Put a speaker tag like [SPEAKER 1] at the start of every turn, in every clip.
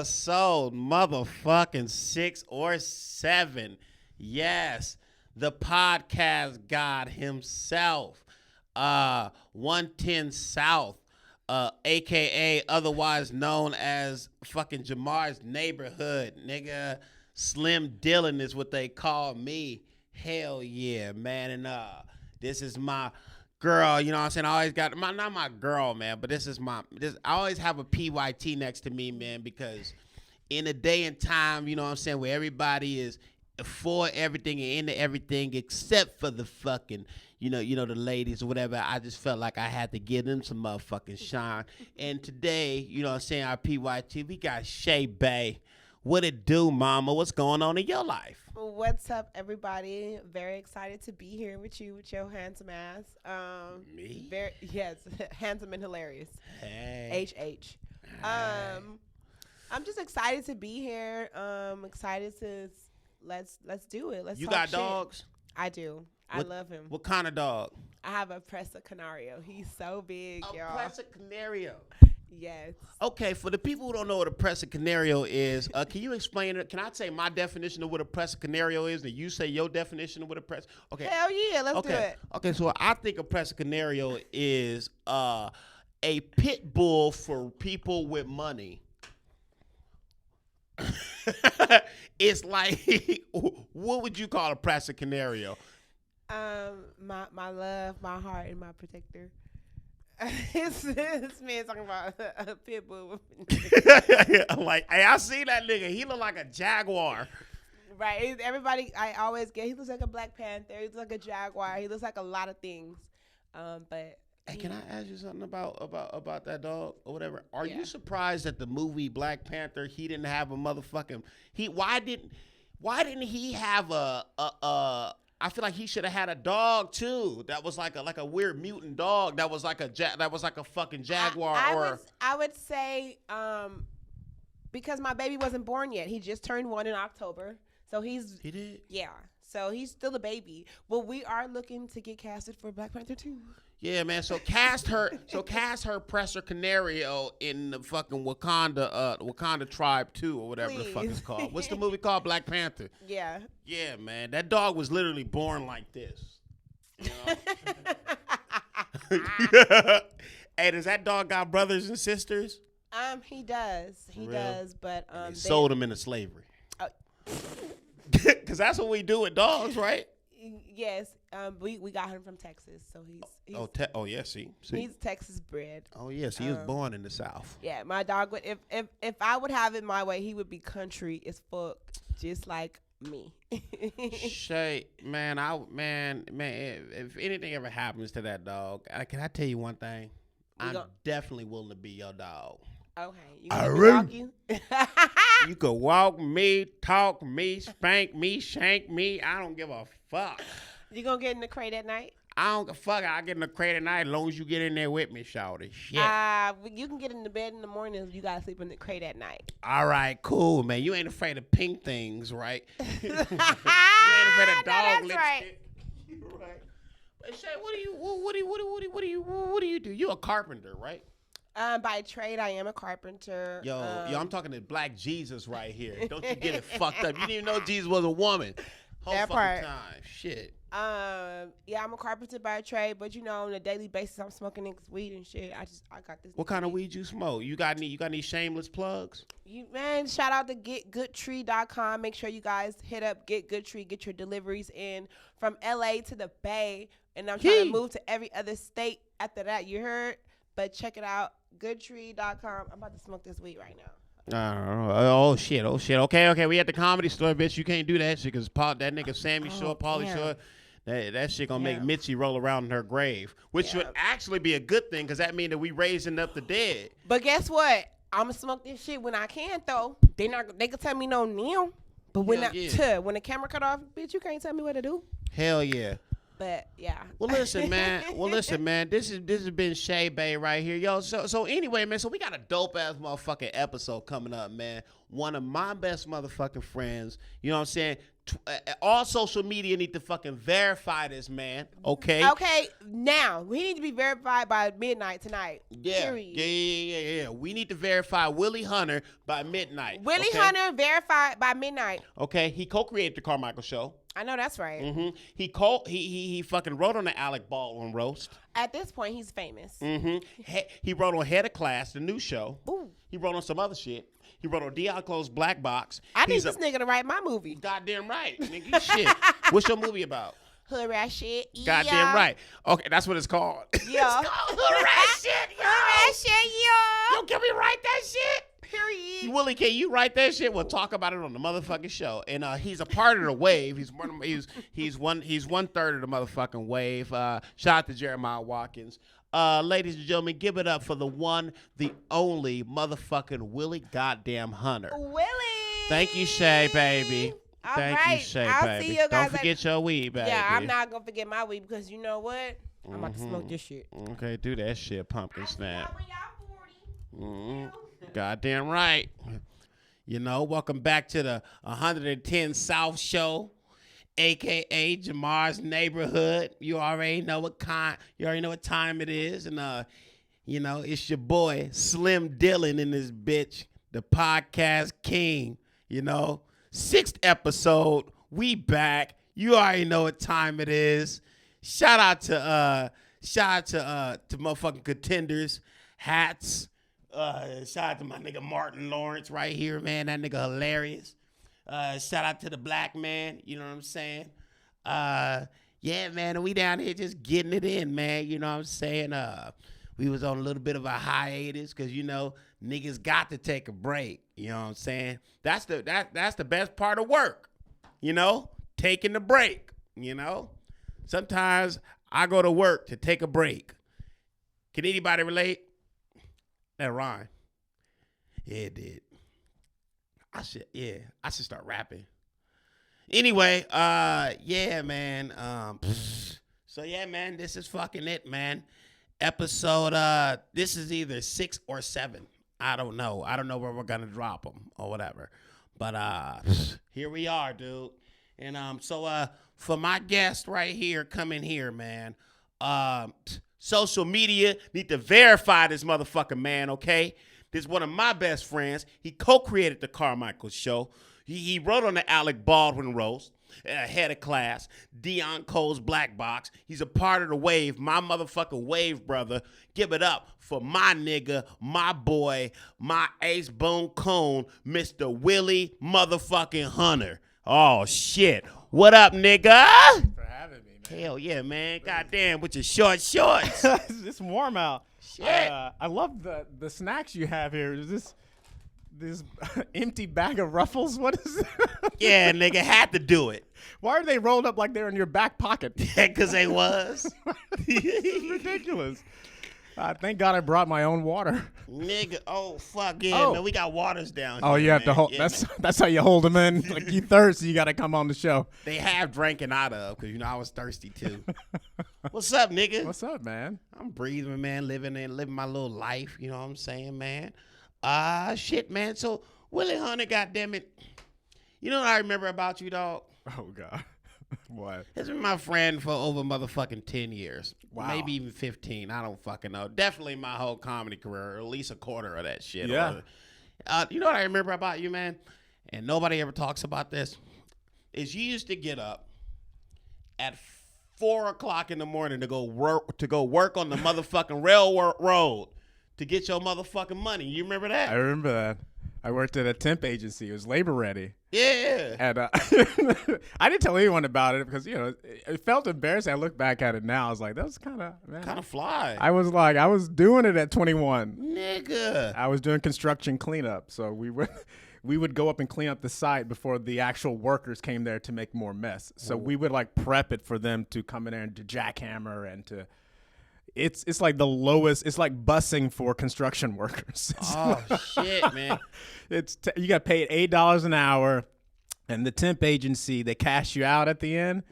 [SPEAKER 1] episode motherfucking 6 or 7. Yes, the podcast god himself, 110 South, aka otherwise known as fucking Jamar's neighborhood, nigga. Slim Dylan is what they call me. Hell yeah, man. And this is my girl, you know what I'm saying? I always got not my girl, man, but I always have a PYT next to me, man, because in a day and time, you know what I'm saying, where everybody is for everything and into everything except for the fucking, you know, the ladies or whatever, I just felt like I had to give them some motherfucking shine. And today, you know what I'm saying, our PYT, we got Shay Bay. What it do, mama? What's going on in your life?
[SPEAKER 2] What's up, everybody? Very excited to be here with you with your handsome ass.
[SPEAKER 1] Me?
[SPEAKER 2] Yes, handsome and hilarious.
[SPEAKER 1] Hey.
[SPEAKER 2] HH. I'm just excited to be here. Excited to let's do it. Let's.
[SPEAKER 1] You
[SPEAKER 2] talk
[SPEAKER 1] got
[SPEAKER 2] shit.
[SPEAKER 1] dogs?
[SPEAKER 2] I do. I love him.
[SPEAKER 1] What kind of dog?
[SPEAKER 2] I have a Presa Canario. He's so big,
[SPEAKER 1] A
[SPEAKER 2] y'all.
[SPEAKER 1] Presa Canario.
[SPEAKER 2] Yes.
[SPEAKER 1] Okay, for the people who don't know what a Presa Canario is, can you explain it? Can I say my definition of what a Presa Canario is, and you say your definition of what a Presa? Okay.
[SPEAKER 2] Hell yeah, let's do it.
[SPEAKER 1] Okay, so I think a Presa Canario is a pit bull for people with money. It's like, what would you call a Presa Canario?
[SPEAKER 2] My love, my heart, and my protector. This man talking about a pit bull.
[SPEAKER 1] Like, hey, I see that nigga. He look like a jaguar.
[SPEAKER 2] Right. Everybody, I always get, he looks like a Black Panther. He looks like a jaguar. He looks like a lot of things. But.
[SPEAKER 1] Hey, can I ask you something about that dog or whatever? Are you surprised that the movie Black Panther, he didn't have a motherfucking, why didn't he have I feel like he should have had a dog too. That was like a weird mutant dog. That was like a fucking jaguar.
[SPEAKER 2] I would say because my baby wasn't born yet. He just turned 1 in October, so he did. Yeah, so he's still a baby. Well, we are looking to get casted for Black Panther 2.
[SPEAKER 1] Yeah, man. So cast her Presa Canario in the fucking Wakanda Tribe 2 or whatever the fuck it's called. What's the movie called? Black Panther.
[SPEAKER 2] Yeah.
[SPEAKER 1] Yeah, man. That dog was literally born like this. You know? Hey, does that dog got brothers and sisters?
[SPEAKER 2] He does. He does, but
[SPEAKER 1] they sold him into slavery. Cause that's what we do with dogs, right?
[SPEAKER 2] Yes, we got him from Texas, so he's he's Texas bred.
[SPEAKER 1] Oh yes, he was born in the South.
[SPEAKER 2] Yeah, my dog would if I would have it my way, he would be country as fuck, just like me.
[SPEAKER 1] Shay, man, if anything ever happens to that dog, can I tell you one thing? I'm definitely willing to be your dog.
[SPEAKER 2] Okay, you gonna walk you?
[SPEAKER 1] You could walk me, talk me, spank me, shank me. I don't give a fuck.
[SPEAKER 2] You gonna get in the crate at night?
[SPEAKER 1] I don't give a fuck. I'll get in the crate at night as long as you get in there with me, shawty. Shit.
[SPEAKER 2] You can get in the bed in the morning. You gotta sleep in the crate at night.
[SPEAKER 1] All right, cool, man. You ain't afraid of pink things, right? You ain't afraid of dog lipstick. Right. Right. But Shay, what do you do? You a carpenter, right?
[SPEAKER 2] By trade, I am a carpenter.
[SPEAKER 1] Yo, I'm talking to Black Jesus right here. Don't you get it fucked up. You didn't even know Jesus was a woman. Whole
[SPEAKER 2] that
[SPEAKER 1] fucking
[SPEAKER 2] part.
[SPEAKER 1] time. Shit.
[SPEAKER 2] Yeah, I'm a carpenter by trade, but you know, on a daily basis, I'm smoking niggas weed and shit. I got this.
[SPEAKER 1] What kind of weed you smoke? You got any shameless plugs?
[SPEAKER 2] Man, shout out to getgoodtree.com. Make sure you guys hit up Get Good Tree. Get your deliveries in from LA to the Bay, and I'm trying to move to every other state after that. You heard? But check it out, goodtree.com. I'm about to smoke this weed right now.
[SPEAKER 1] Oh shit. Okay. We at the Comedy Store, bitch. You can't do that shit because that nigga Sammy Short, Pauly Short, that shit gonna make Mitzi roll around in her grave, which would actually be a good thing because that mean that we raising up the dead.
[SPEAKER 2] But guess what? I'm gonna smoke this shit when I can though. They can tell me no now. But when when the camera cut off, bitch, you can't tell me what to do.
[SPEAKER 1] Hell yeah.
[SPEAKER 2] But yeah.
[SPEAKER 1] Well, listen, man. This has been Shay Bay right here, yo. So anyway, man. So we got a dope ass motherfucking episode coming up, man. One of my best motherfucking friends. You know what I'm saying? all social media need to fucking verify this man. Okay.
[SPEAKER 2] Okay. Now we need to be verified by midnight tonight.
[SPEAKER 1] Yeah.
[SPEAKER 2] Period.
[SPEAKER 1] Yeah. We need to verify Willie Hunter by midnight.
[SPEAKER 2] Willie Hunter verified by midnight.
[SPEAKER 1] Okay. He co-created the Carmichael Show.
[SPEAKER 2] I know that's right.
[SPEAKER 1] Mm-hmm. He fucking wrote on the Alec Baldwin roast.
[SPEAKER 2] At this point, he's famous.
[SPEAKER 1] Mm-hmm. He wrote on Head of Class, the new show.
[SPEAKER 2] Ooh.
[SPEAKER 1] He wrote on some other shit. He wrote on Deion Close's Black Box.
[SPEAKER 2] I need this nigga to write my movie.
[SPEAKER 1] Goddamn right, nigga. Shit. What's your movie about?
[SPEAKER 2] Hood rat shit.
[SPEAKER 1] Goddamn right. Okay, that's what it's called.
[SPEAKER 2] Yeah.
[SPEAKER 1] It's called Hood rat shit. Yo.
[SPEAKER 2] Hood rat shit, yo.
[SPEAKER 1] Yo, can we write that shit?
[SPEAKER 2] Period.
[SPEAKER 1] Willie, can you write that shit? We'll talk about it on the motherfucking show. And he's a part of the wave. He's one third of the motherfucking wave. Shout out to Jeremiah Watkins. Ladies and gentlemen, give it up for the one, the only motherfucking Willie goddamn Hunter.
[SPEAKER 2] Willie.
[SPEAKER 1] Thank you, Shay, baby.
[SPEAKER 2] All
[SPEAKER 1] Thank
[SPEAKER 2] right.
[SPEAKER 1] you, Shay,
[SPEAKER 2] I'll
[SPEAKER 1] baby.
[SPEAKER 2] see you guys
[SPEAKER 1] Don't forget your weed, baby.
[SPEAKER 2] Yeah, I'm not gonna forget my weed because you know what? I'm about to smoke this shit.
[SPEAKER 1] Okay, do that shit, pumpkin snap.
[SPEAKER 2] When y'all 40.
[SPEAKER 1] Goddamn right. You know, welcome back to the 110 South Show, aka Jamar's neighborhood. You already know what time it is, and you know it's your boy Slim Dillon in this bitch, the podcast king. You know, 6th episode, we back. You already know what time it is. Shout out to motherfucking Contenders hats. Shout out to my nigga Martin Lawrence right here, man. That nigga hilarious. Shout out to the black man. You know what I'm saying? Yeah, man. And we down here just getting it in, man. You know what I'm saying? We was on a little bit of a hiatus because, you know, niggas got to take a break. You know what I'm saying? That's the best part of work. You know? Taking the break. You know? Sometimes I go to work to take a break. Can anybody relate? That rhyme. Yeah, it did. I should start rapping. Anyway, yeah, man. So yeah, man, this is fucking it, man. Episode, this is either 6 or 7. I don't know. I don't know where we're gonna drop them or whatever. But here we are, dude. And so for my guest right here, coming here, man. Social media need to verify this motherfucking man, okay? This is one of my best friends. He co-created the Carmichael Show. He wrote on the Alec Baldwin roast, Head of Class, Deion Close's Black Box. He's a part of the wave, my motherfucking wave brother. Give it up for my nigga, my boy, my ace boom coon, Mr. Willie motherfucking Hunter. Oh, shit. What up, nigga?
[SPEAKER 3] For having me, man.
[SPEAKER 1] Hell yeah, man. Goddamn, with your short shorts.
[SPEAKER 3] It's warm out.
[SPEAKER 1] Shit.
[SPEAKER 3] I love the snacks you have here. Is this empty bag of Ruffles? What is it?
[SPEAKER 1] Yeah, nigga, had to do it.
[SPEAKER 3] Why are they rolled up like they're in your back pocket?
[SPEAKER 1] Yeah, because they was.
[SPEAKER 3] This is ridiculous. Thank God I brought my own water.
[SPEAKER 1] Nigga, oh, fuck yeah, man. We got waters down here.
[SPEAKER 3] Oh, you have to hold.
[SPEAKER 1] Yeah,
[SPEAKER 3] that's how you hold them in. Like you thirsty, you got to come on the show.
[SPEAKER 1] They have drinking out of, because, you know, I was thirsty, too. What's up, nigga?
[SPEAKER 3] What's up, man?
[SPEAKER 1] I'm breathing, man, living my little life, you know what I'm saying, man? Shit, man. So, Willie Hunter, goddammit. You know what I remember about you, dog?
[SPEAKER 3] Oh, God. What?
[SPEAKER 1] He's been my friend for over motherfucking 10 years.
[SPEAKER 3] Wow.
[SPEAKER 1] Maybe even 15. I don't fucking know. Definitely my whole comedy career, or at least a quarter of that shit.
[SPEAKER 3] Yeah.
[SPEAKER 1] You know what I remember about you, man? And nobody ever talks about this. Is you used to get up at 4 o'clock in the morning to go work on the motherfucking railroad to get your motherfucking money. You remember that?
[SPEAKER 3] I remember that. I worked at a temp agency. It was labor ready.
[SPEAKER 1] Yeah.
[SPEAKER 3] And I didn't tell anyone about it because, you know, it felt embarrassing. I look back at it now. I was like, that was kind of
[SPEAKER 1] fly.
[SPEAKER 3] I was doing it at 21.
[SPEAKER 1] Nigga.
[SPEAKER 3] I was doing construction cleanup. So we would go up and clean up the site before the actual workers came there to make more mess. So we would like prep it for them to come in there and to jackhammer and to. It's like the lowest. It's like busing for construction workers.
[SPEAKER 1] Oh shit, man!
[SPEAKER 3] You got paid $8 an hour, and the temp agency they cash you out at the end,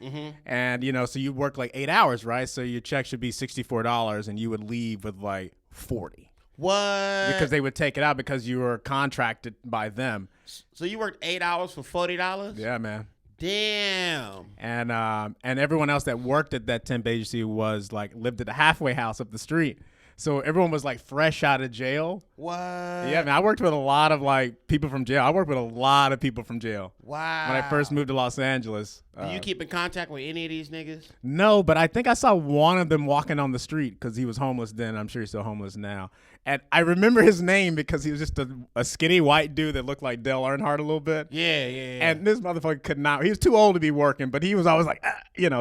[SPEAKER 3] and you know so you work like 8 hours, right? So your check should be $64, and you would leave with like 40.
[SPEAKER 1] What?
[SPEAKER 3] Because they would take it out because you were contracted by them.
[SPEAKER 1] So you worked 8 hours for $40?
[SPEAKER 3] Yeah, man.
[SPEAKER 1] Damn.
[SPEAKER 3] And everyone else that worked at that temp agency was like lived at the halfway house up the street. So everyone was like fresh out of jail.
[SPEAKER 1] What?
[SPEAKER 3] Yeah, man. I worked with a lot of like people from jail. I worked with a lot of people from jail.
[SPEAKER 1] Wow.
[SPEAKER 3] When I first moved to Los Angeles.
[SPEAKER 1] Do you keep in contact with any of these niggas?
[SPEAKER 3] No, but I think I saw one of them walking on the street because he was homeless then. I'm sure he's still homeless now. And I remember his name because he was just a skinny white dude that looked like Dale Earnhardt a little bit.
[SPEAKER 1] Yeah.
[SPEAKER 3] And this motherfucker could not. He was too old to be working, but he was always like,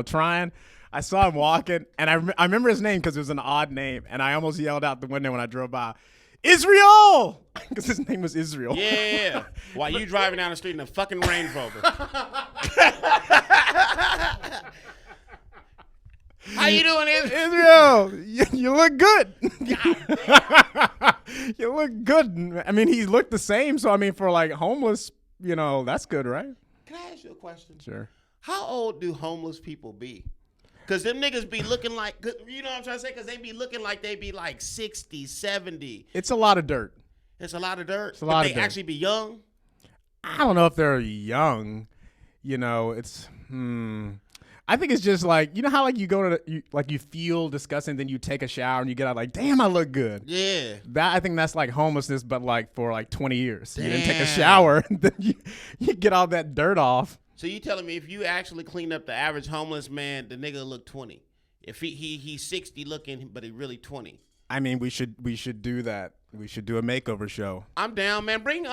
[SPEAKER 3] trying. I saw him walking, and I remember his name because it was an odd name, and I almost yelled out the window when I drove by, Israel! Because his name was Israel.
[SPEAKER 1] Yeah. While you driving down the street in a fucking Range Rover. How you doing, Israel?
[SPEAKER 3] You look good. You look good. I mean, he looked the same, so I mean, for like homeless, that's good, right?
[SPEAKER 1] Can I ask you a question?
[SPEAKER 3] Sure.
[SPEAKER 1] How old do homeless people be? Because them niggas be looking like, you know what I'm trying to say? Because they be looking like they be like 60, 70.
[SPEAKER 3] It's a lot of dirt.
[SPEAKER 1] It's a lot of dirt.
[SPEAKER 3] It's a lot of
[SPEAKER 1] they
[SPEAKER 3] dirt.
[SPEAKER 1] actually be young?
[SPEAKER 3] I don't know if they're young. It's, I think it's just like, you know how like you go to, you feel disgusting, then you take a shower and you get out like, damn, I look good.
[SPEAKER 1] Yeah.
[SPEAKER 3] I think that's like homelessness, but like for like 20 years.
[SPEAKER 1] Damn.
[SPEAKER 3] You didn't take a shower, and then you get all that dirt off.
[SPEAKER 1] So you telling me if you actually clean up the average homeless man, the nigga look 20? If he's 60 looking, but he really 20.
[SPEAKER 3] I mean, we should do that. We should do a makeover show.
[SPEAKER 1] I'm down, man. Bring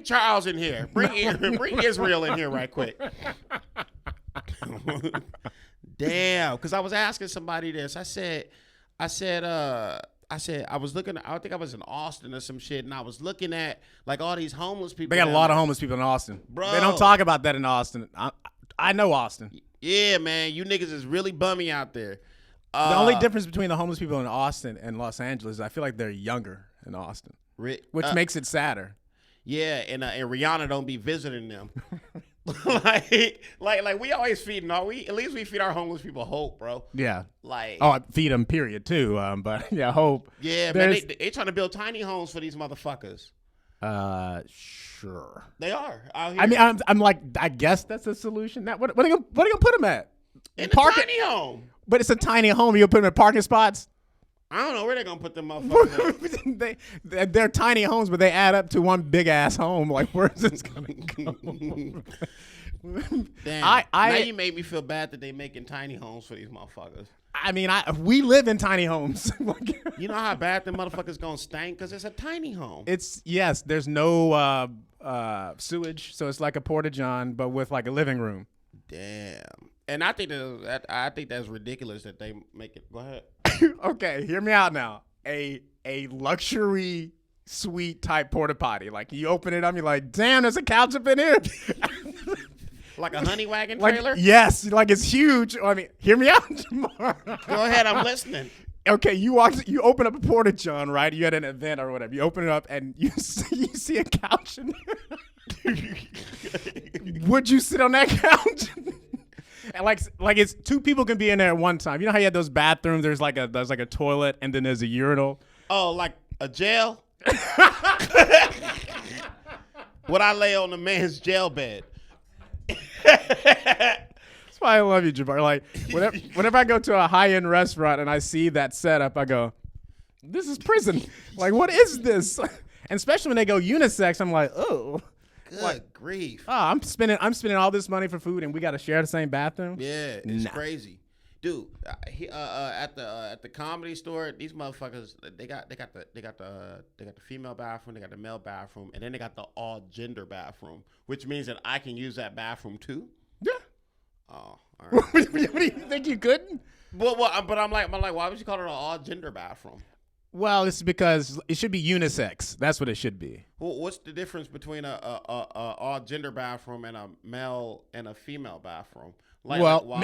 [SPEAKER 1] Charles in here. Bring Israel in here right quick. Damn, because I was asking somebody this. I said I was looking. I think I was in Austin or some shit, and I was looking at like all these homeless people.
[SPEAKER 3] They got a lot of homeless people in Austin.
[SPEAKER 1] Bro.
[SPEAKER 3] They don't talk about that in Austin. I know Austin.
[SPEAKER 1] Yeah, man, you niggas is really bummy out there.
[SPEAKER 3] The only difference between the homeless people in Austin and Los Angeles is I feel like they're younger in Austin, which makes it sadder.
[SPEAKER 1] Yeah, and Rihanna don't be visiting them. like we always feed at least we feed our homeless people hope, bro.
[SPEAKER 3] Yeah.
[SPEAKER 1] Like
[SPEAKER 3] I feed them, period, too. But yeah, hope.
[SPEAKER 1] Yeah, man, they trying to build tiny homes for these motherfuckers.
[SPEAKER 3] Sure.
[SPEAKER 1] They are.
[SPEAKER 3] I mean, I'm like, I guess that's a solution. What are you gonna put them at?
[SPEAKER 1] In a tiny home.
[SPEAKER 3] But it's a tiny home. You put them in parking spots.
[SPEAKER 1] I don't know where they're gonna put them motherfuckers.
[SPEAKER 3] They're tiny homes, but they add up to one big ass home. Like, where's this gonna go?
[SPEAKER 1] Damn. Now you made me feel bad that they making tiny homes for these motherfuckers.
[SPEAKER 3] I mean, we live in tiny homes.
[SPEAKER 1] You know how bad them motherfuckers gonna stink because it's a tiny home.
[SPEAKER 3] There's no sewage, so it's like a porta-john, but with like a living room.
[SPEAKER 1] Damn. And I think that's ridiculous that they make it. Go ahead.
[SPEAKER 3] Okay, hear me out now. A luxury suite type porta potty. Like you open it up, you're like, damn, there's a couch up in here.
[SPEAKER 1] Like a honey wagon trailer?
[SPEAKER 3] Yes, like it's huge. I mean, hear me out, Jamar.
[SPEAKER 1] Go ahead, I'm listening.
[SPEAKER 3] Okay, you open up a porta john, right? You had an event or whatever. You open it up and you see a couch in there. Would you sit on that couch? And like it's two people can be in there at one time. You know how you had those bathrooms? There's like a toilet and then there's a urinal.
[SPEAKER 1] Oh, like a jail? Would I lay on a man's jail bed?
[SPEAKER 3] That's why I love you, Jamar. Like whenever I go to a high-end restaurant and I see that setup, I go, "This is prison." Like, what is this? And especially when they go unisex, I'm like, "Oh,
[SPEAKER 1] good grief!"
[SPEAKER 3] Oh, I'm spending all this money for food, and we got to share the same bathroom.
[SPEAKER 1] Yeah, it's crazy, dude. At the comedy store, these motherfuckers they got the female bathroom, they got the male bathroom, and then they got the all gender bathroom, which means that I can use that bathroom too.
[SPEAKER 3] Yeah.
[SPEAKER 1] Oh, all right.
[SPEAKER 3] What do you think you couldn't?
[SPEAKER 1] But I'm like, why would you call it an all gender bathroom?
[SPEAKER 3] Well, it's because it should be unisex. That's what it should be.
[SPEAKER 1] Well, what's the difference between a all gender bathroom and a male and a female bathroom?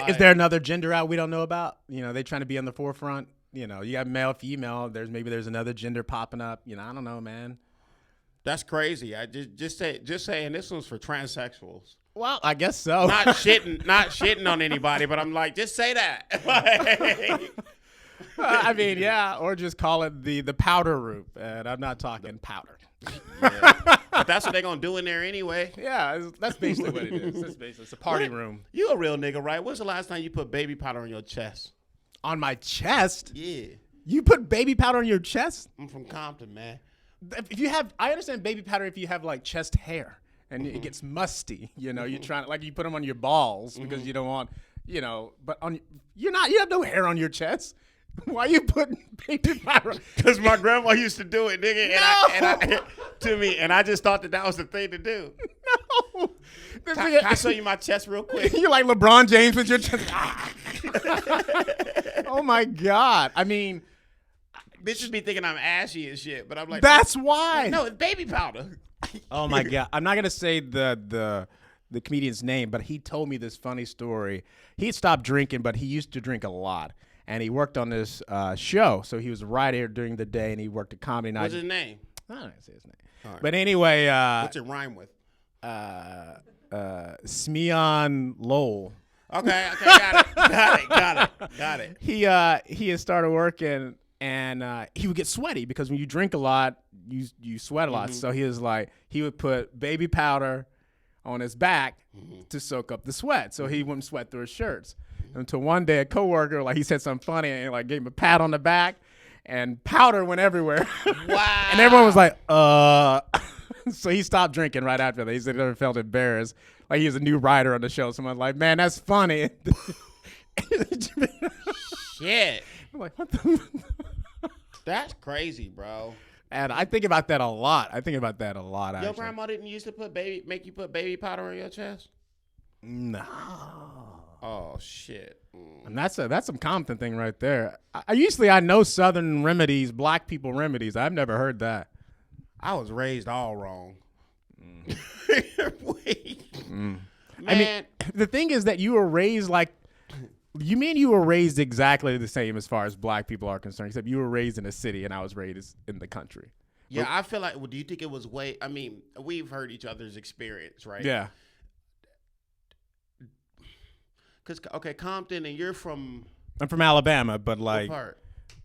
[SPEAKER 3] Is there another gender out we don't know about? You know, they trying to be on the forefront. You know, you got male, female. There's another gender popping up. You know, I don't know, man.
[SPEAKER 1] That's crazy. I just saying this one's for transsexuals.
[SPEAKER 3] Well, I guess so.
[SPEAKER 1] Not shitting on anybody, but I'm like, just say that.
[SPEAKER 3] I mean, yeah, or just call it the powder room. And I'm not talking powder.
[SPEAKER 1] Yeah. But that's what they're gonna do in there anyway.
[SPEAKER 3] Yeah, that's basically what it is. It's a party room.
[SPEAKER 1] You a real nigga, right? When's the last time you put baby powder on your chest?
[SPEAKER 3] On my chest?
[SPEAKER 1] Yeah.
[SPEAKER 3] You put baby powder on your chest?
[SPEAKER 1] I'm from Compton, man.
[SPEAKER 3] If you have, I understand baby powder if you have like chest hair and it gets musty. You know, you're trying to, like, you put them on your balls because you don't want, you know. But on you have no hair on your chest. Why you putting baby powder?
[SPEAKER 1] Because my grandma used to do it, nigga, and I just thought that was the thing to do.
[SPEAKER 3] No.
[SPEAKER 1] Can I show you my chest real quick?
[SPEAKER 3] You're like LeBron James with your chest. Oh my God! I mean,
[SPEAKER 1] bitches be thinking I'm ashy and shit, but I'm like,
[SPEAKER 3] that's why.
[SPEAKER 1] No, it's baby powder.
[SPEAKER 3] Oh my God! I'm not gonna say the comedian's name, but he told me this funny story. He stopped drinking, but he used to drink a lot. And he worked on this show, so he was a writer during the day, and he worked at comedy night.
[SPEAKER 1] What's his name?
[SPEAKER 3] I don't know say his name.
[SPEAKER 1] Right.
[SPEAKER 3] But anyway,
[SPEAKER 1] what's it rhyme with?
[SPEAKER 3] Smeon Lowell.
[SPEAKER 1] Okay, got it.
[SPEAKER 3] He had started working, and he would get sweaty because when you drink a lot, you sweat a lot. So he was like, he would put baby powder on his back to soak up the sweat, so he wouldn't sweat through his shirts. Until one day, a coworker, like, he said something funny and like gave him a pat on the back, and powder went everywhere.
[SPEAKER 1] Wow!
[SPEAKER 3] And everyone was like, So he stopped drinking right after that. He said he never felt embarrassed. Like, he was a new writer on the show. Someone like, man, that's funny.
[SPEAKER 1] Shit.
[SPEAKER 3] I'm like, what the?
[SPEAKER 1] That's crazy, bro.
[SPEAKER 3] And I think about that a lot. Actually.
[SPEAKER 1] Your grandma didn't used to make you put baby powder on your chest?
[SPEAKER 3] No.
[SPEAKER 1] Oh shit!
[SPEAKER 3] And that's some Compton thing right there. I know Southern remedies, black people remedies. I've never heard that.
[SPEAKER 1] I was raised all wrong. Wait, man.
[SPEAKER 3] I mean, the thing is that you were raised like. You mean you were raised exactly the same as far as black people are concerned, except you were raised in a city and I was raised in the country.
[SPEAKER 1] Yeah, I feel like. Well, do you think it was I mean, we've heard each other's experience, right?
[SPEAKER 3] Yeah.
[SPEAKER 1] Cause okay, Compton, and you're from.
[SPEAKER 3] I'm from Alabama, but
[SPEAKER 1] What part?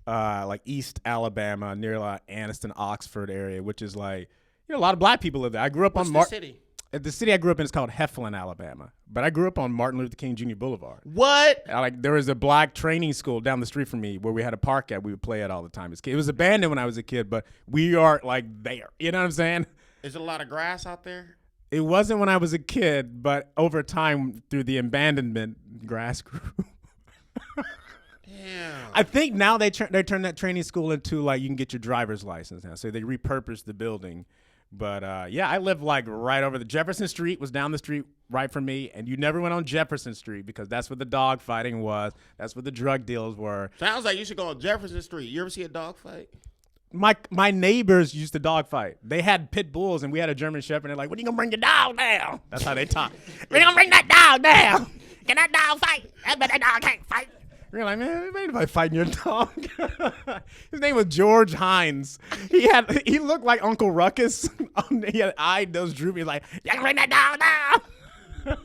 [SPEAKER 3] like East Alabama, near like Anniston, Oxford area, which is like, a lot of black people live there. I grew up
[SPEAKER 1] What's
[SPEAKER 3] on
[SPEAKER 1] the city?
[SPEAKER 3] The city I grew up in is called Heflin, Alabama, but I grew up on Martin Luther King Jr. Boulevard.
[SPEAKER 1] What?
[SPEAKER 3] There was a black training school down the street from me where we had a park at. We would play at all the time as kids. It was abandoned when I was a kid, but we are like there. You know what I'm saying?
[SPEAKER 1] Is there a lot of grass out there?
[SPEAKER 3] It wasn't when I was a kid, but over time, through the abandonment, grass grew.
[SPEAKER 1] Damn.
[SPEAKER 3] I think now they turned that training school into like you can get your driver's license now. So they repurposed the building. But yeah, I live like right over the Jefferson Street was down the street right from me, and you never went on Jefferson Street because that's where the dog fighting was. That's where the drug deals were.
[SPEAKER 1] Sounds like you should go on Jefferson Street. You ever see a dog fight?
[SPEAKER 3] My neighbors used to dog fight. They had pit bulls, and we had a German Shepherd. And they're like, "When you gonna bring your dog down?" That's how they talk. "When you gonna bring that dog down? Can that dog fight? I bet that dog can't fight." We're like, man, ain't nobody fighting your dog. His name was George Hines. He looked like Uncle Ruckus. He had eye, those droopy, like, "You can bring that dog down."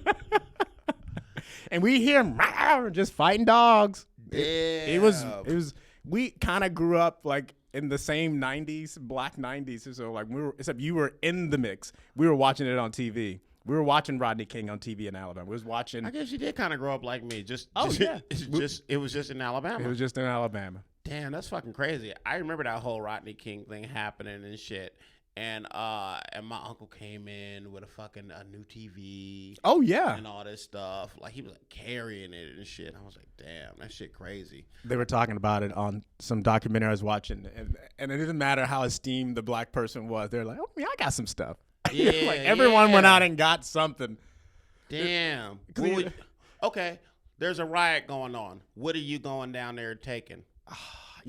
[SPEAKER 3] And we hear him just fighting dogs.
[SPEAKER 1] Yeah.
[SPEAKER 3] It was. We kind of grew up like in the same 90s, black 90s. So like except you were in the mix. We were watching it on TV. We were watching Rodney King on TV in Alabama. We was watching.
[SPEAKER 1] I guess you did kind of grow up like me.
[SPEAKER 3] Yeah.
[SPEAKER 1] It was just in Alabama.
[SPEAKER 3] It was just in Alabama.
[SPEAKER 1] Damn, that's fucking crazy. I remember that whole Rodney King thing happening and shit. And my uncle came in with a new TV.
[SPEAKER 3] Oh yeah.
[SPEAKER 1] And all this stuff. Like he was like carrying it and shit. I was like, damn, that shit crazy.
[SPEAKER 3] They were talking about it on some documentary I was watching, and it didn't matter how esteemed the black person was. They're like, "Oh yeah, I got some stuff."
[SPEAKER 1] Yeah,
[SPEAKER 3] like everyone went out and got something.
[SPEAKER 1] Damn. Okay, there's a riot going on. What are you going down there taking?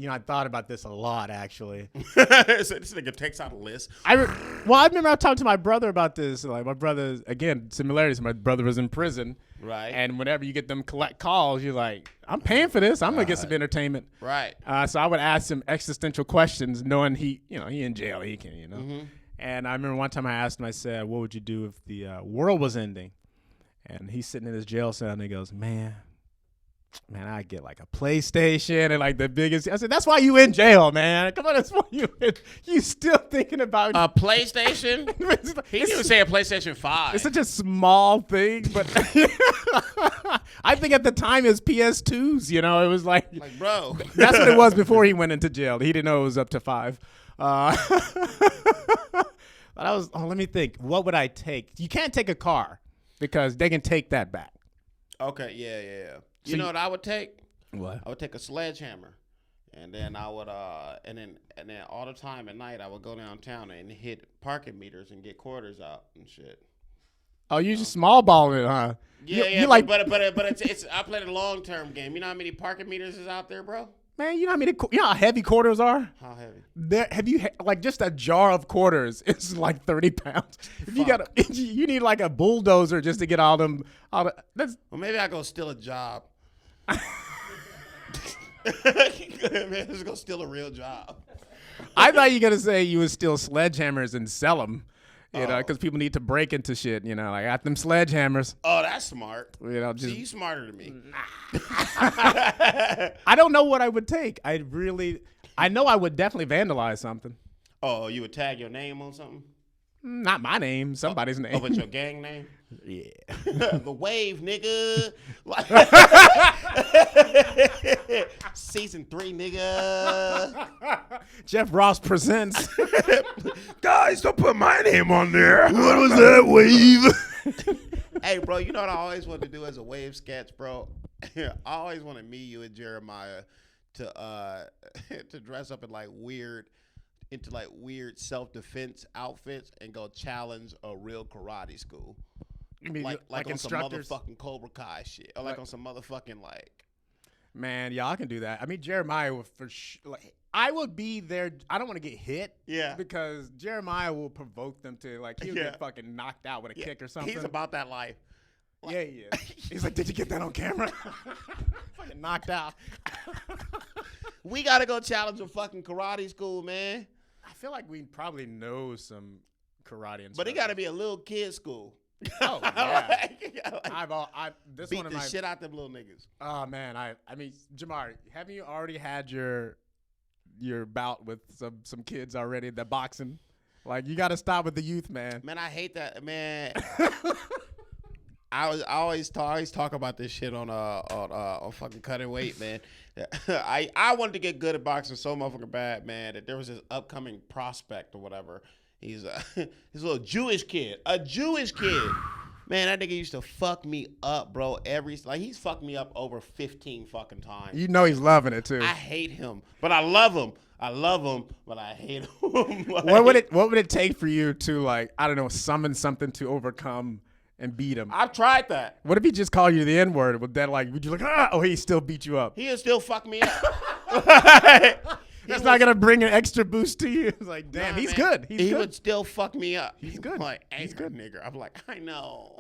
[SPEAKER 3] I thought about this a lot, actually.
[SPEAKER 1] This nigga takes out a list.
[SPEAKER 3] I remember I talked to my brother about this. Like my brother, again, similarities. My brother was in prison.
[SPEAKER 1] Right.
[SPEAKER 3] And whenever you get them collect calls, you're like, I'm paying for this. I'm going to get some entertainment.
[SPEAKER 1] Right.
[SPEAKER 3] So I would ask him existential questions, knowing he in jail. He can,
[SPEAKER 1] Mm-hmm.
[SPEAKER 3] And I remember one time I asked him, I said, what would you do if the world was ending? And he's sitting in his jail cell and he goes, man, man, I get like a PlayStation and like the biggest. I said, that's why you in jail, man. Come on, that's why you still thinking about
[SPEAKER 1] a PlayStation. He didn't even say a PlayStation 5.
[SPEAKER 3] It's such a small thing, but I think at the time it was PS2s. You know, it was like
[SPEAKER 1] bro.
[SPEAKER 3] That's what it was before he went into jail. He didn't know it was up to 5. But I was. Oh, let me think. What would I take? You can't take a car because they can take that back.
[SPEAKER 1] Okay, yeah.
[SPEAKER 3] So
[SPEAKER 1] You know what I would take?
[SPEAKER 3] What?
[SPEAKER 1] I would take a sledgehammer, and then I would and then all the time at night I would go downtown and hit parking meters and get quarters out and shit.
[SPEAKER 3] Oh, you just small balling it, huh?
[SPEAKER 1] Yeah,
[SPEAKER 3] you like,
[SPEAKER 1] but it's I played a long term game. You know how many parking meters is out there, bro?
[SPEAKER 3] man. You know how many? You know how heavy quarters are?
[SPEAKER 1] How heavy?
[SPEAKER 3] Have you like just a jar of quarters? It's like 30 pounds. If you got, you need like a bulldozer just to get all them. That's.
[SPEAKER 1] Well, maybe I go steal a job. Man, just go steal a real job.
[SPEAKER 3] I thought you were gonna say you would steal sledgehammers and sell them. You know, because people need to break into shit. You know, like I got them sledgehammers.
[SPEAKER 1] Oh, that's smart.
[SPEAKER 3] You know, just
[SPEAKER 1] See, you smarter than me.
[SPEAKER 3] I don't know what I would take. I know I would definitely vandalize something.
[SPEAKER 1] Oh, you would tag your name on something?
[SPEAKER 3] Not my name, somebody's name.
[SPEAKER 1] Oh, but your gang name?
[SPEAKER 3] Yeah.
[SPEAKER 1] The Wave, nigga. Season 3, nigga.
[SPEAKER 3] Jeff Ross presents.
[SPEAKER 1] Guys, don't put my name on there. What was that, Wave? Hey, bro, you know what I always wanted to do as a Wave sketch, bro? I always wanted me, you, and Jeremiah to dress up in weird self-defense outfits and go challenge a real karate school.
[SPEAKER 3] You mean
[SPEAKER 1] like on
[SPEAKER 3] instructors?
[SPEAKER 1] some motherfucking Cobra Kai shit, or on some motherfucking
[SPEAKER 3] Man, y'all can do that. I mean, Jeremiah would I would be there. I don't want to get hit.
[SPEAKER 1] Yeah.
[SPEAKER 3] Because Jeremiah will provoke them to he'll get fucking knocked out with a kick or something.
[SPEAKER 1] He's about that life.
[SPEAKER 3] Yeah. He's like, did you get that on camera? Fucking knocked out.
[SPEAKER 1] We gotta go challenge a fucking karate school, man.
[SPEAKER 3] I feel like we probably know some karate instructors.
[SPEAKER 1] But it gotta be a little kid school.
[SPEAKER 3] Oh yeah.
[SPEAKER 1] Beat one of the shit out them little niggas.
[SPEAKER 3] Oh man, I mean, Jamar, haven't you already had your bout with some kids already? The boxing, you got to stop with the youth, man.
[SPEAKER 1] Man, I hate that, man. I always talk about this shit on fucking Cutting Weight, man. I wanted to get good at boxing so motherfucking bad, man, that there was this upcoming prospect or whatever. He's a little Jewish kid. A Jewish kid. Man, that nigga used to fuck me up, bro. He's fucked me up over 15 fucking times.
[SPEAKER 3] You know he's loving it too.
[SPEAKER 1] I hate him, but I love him. I love him, but I hate him.
[SPEAKER 3] What would it take for you to I don't know, summon something to overcome and beat him?
[SPEAKER 1] I've tried that.
[SPEAKER 3] What if he just called you the N-word? Would that would you he still beat you up?
[SPEAKER 1] He'll still fuck me up.
[SPEAKER 3] That's not gonna bring an extra boost to you. It's like, damn, he's good.
[SPEAKER 1] He would still fuck me up.
[SPEAKER 3] He's good.
[SPEAKER 1] He's good, nigga. I'm like, I know.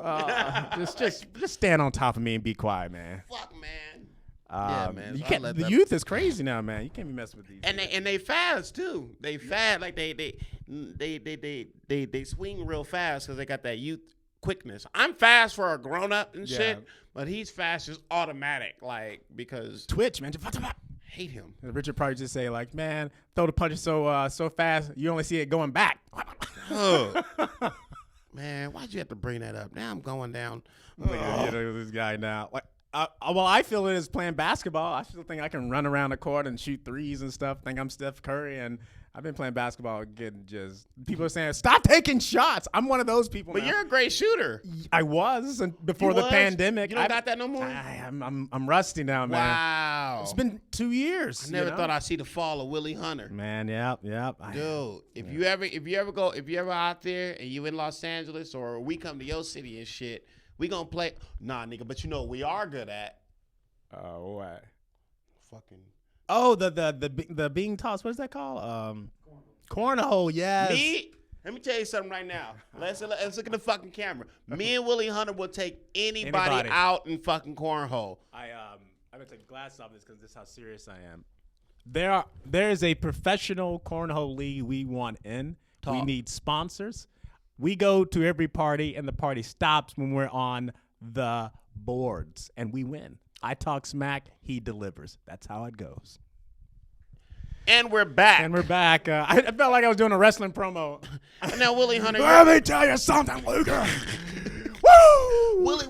[SPEAKER 3] Just stand on top of me and be quiet, man.
[SPEAKER 1] Fuck, man. Yeah, man.
[SPEAKER 3] You can't. The youth is crazy now, man. You can't be messing with these.
[SPEAKER 1] And they fast too. They fast they swing real fast because they got that youth quickness. I'm fast for a grown up and shit, but he's fast just automatic, because
[SPEAKER 3] Twitch, man.
[SPEAKER 1] Hate him.
[SPEAKER 3] Richard probably just say man, throw the punch so fast you only see it going back.
[SPEAKER 1] Man, why'd you have to bring that up? Now I'm going down.
[SPEAKER 3] This guy now. I feel it as playing basketball. I still think I can run around the court and shoot threes and stuff. Think I'm Steph Curry, and I've been playing basketball again. Just people are saying, stop taking shots. I'm one of those people.
[SPEAKER 1] But you're a great shooter.
[SPEAKER 3] I was before the pandemic.
[SPEAKER 1] You don't got that no more.
[SPEAKER 3] I'm rusty now, man.
[SPEAKER 1] Wow.
[SPEAKER 3] It's been 2 years.
[SPEAKER 1] I never thought I'd see the fall of Willie Hunter.
[SPEAKER 3] Man, yep.
[SPEAKER 1] Dude, if you ever out there and you in Los Angeles or we come to your city and shit, we gonna play. Nah, nigga, but you know what we are good at.
[SPEAKER 3] What?
[SPEAKER 1] Fucking.
[SPEAKER 3] Oh, the being tossed. What is that called? Cornhole. Yes.
[SPEAKER 1] Let me tell you something right now. Let's look at the fucking camera. Me and Willie Hunter will take anybody out in fucking cornhole.
[SPEAKER 3] I'm gonna take the glasses off this because this is how serious I am. There is a professional cornhole league we want in.
[SPEAKER 1] Talk.
[SPEAKER 3] We need sponsors. We go to every party and the party stops when we're on the boards and we win. I talk smack, he delivers. That's how it goes.
[SPEAKER 1] And we're back.
[SPEAKER 3] I felt like I was doing a wrestling promo.
[SPEAKER 1] And now, Willie Hunter.
[SPEAKER 3] Let me tell you something, Luger. Woo!
[SPEAKER 1] Willie,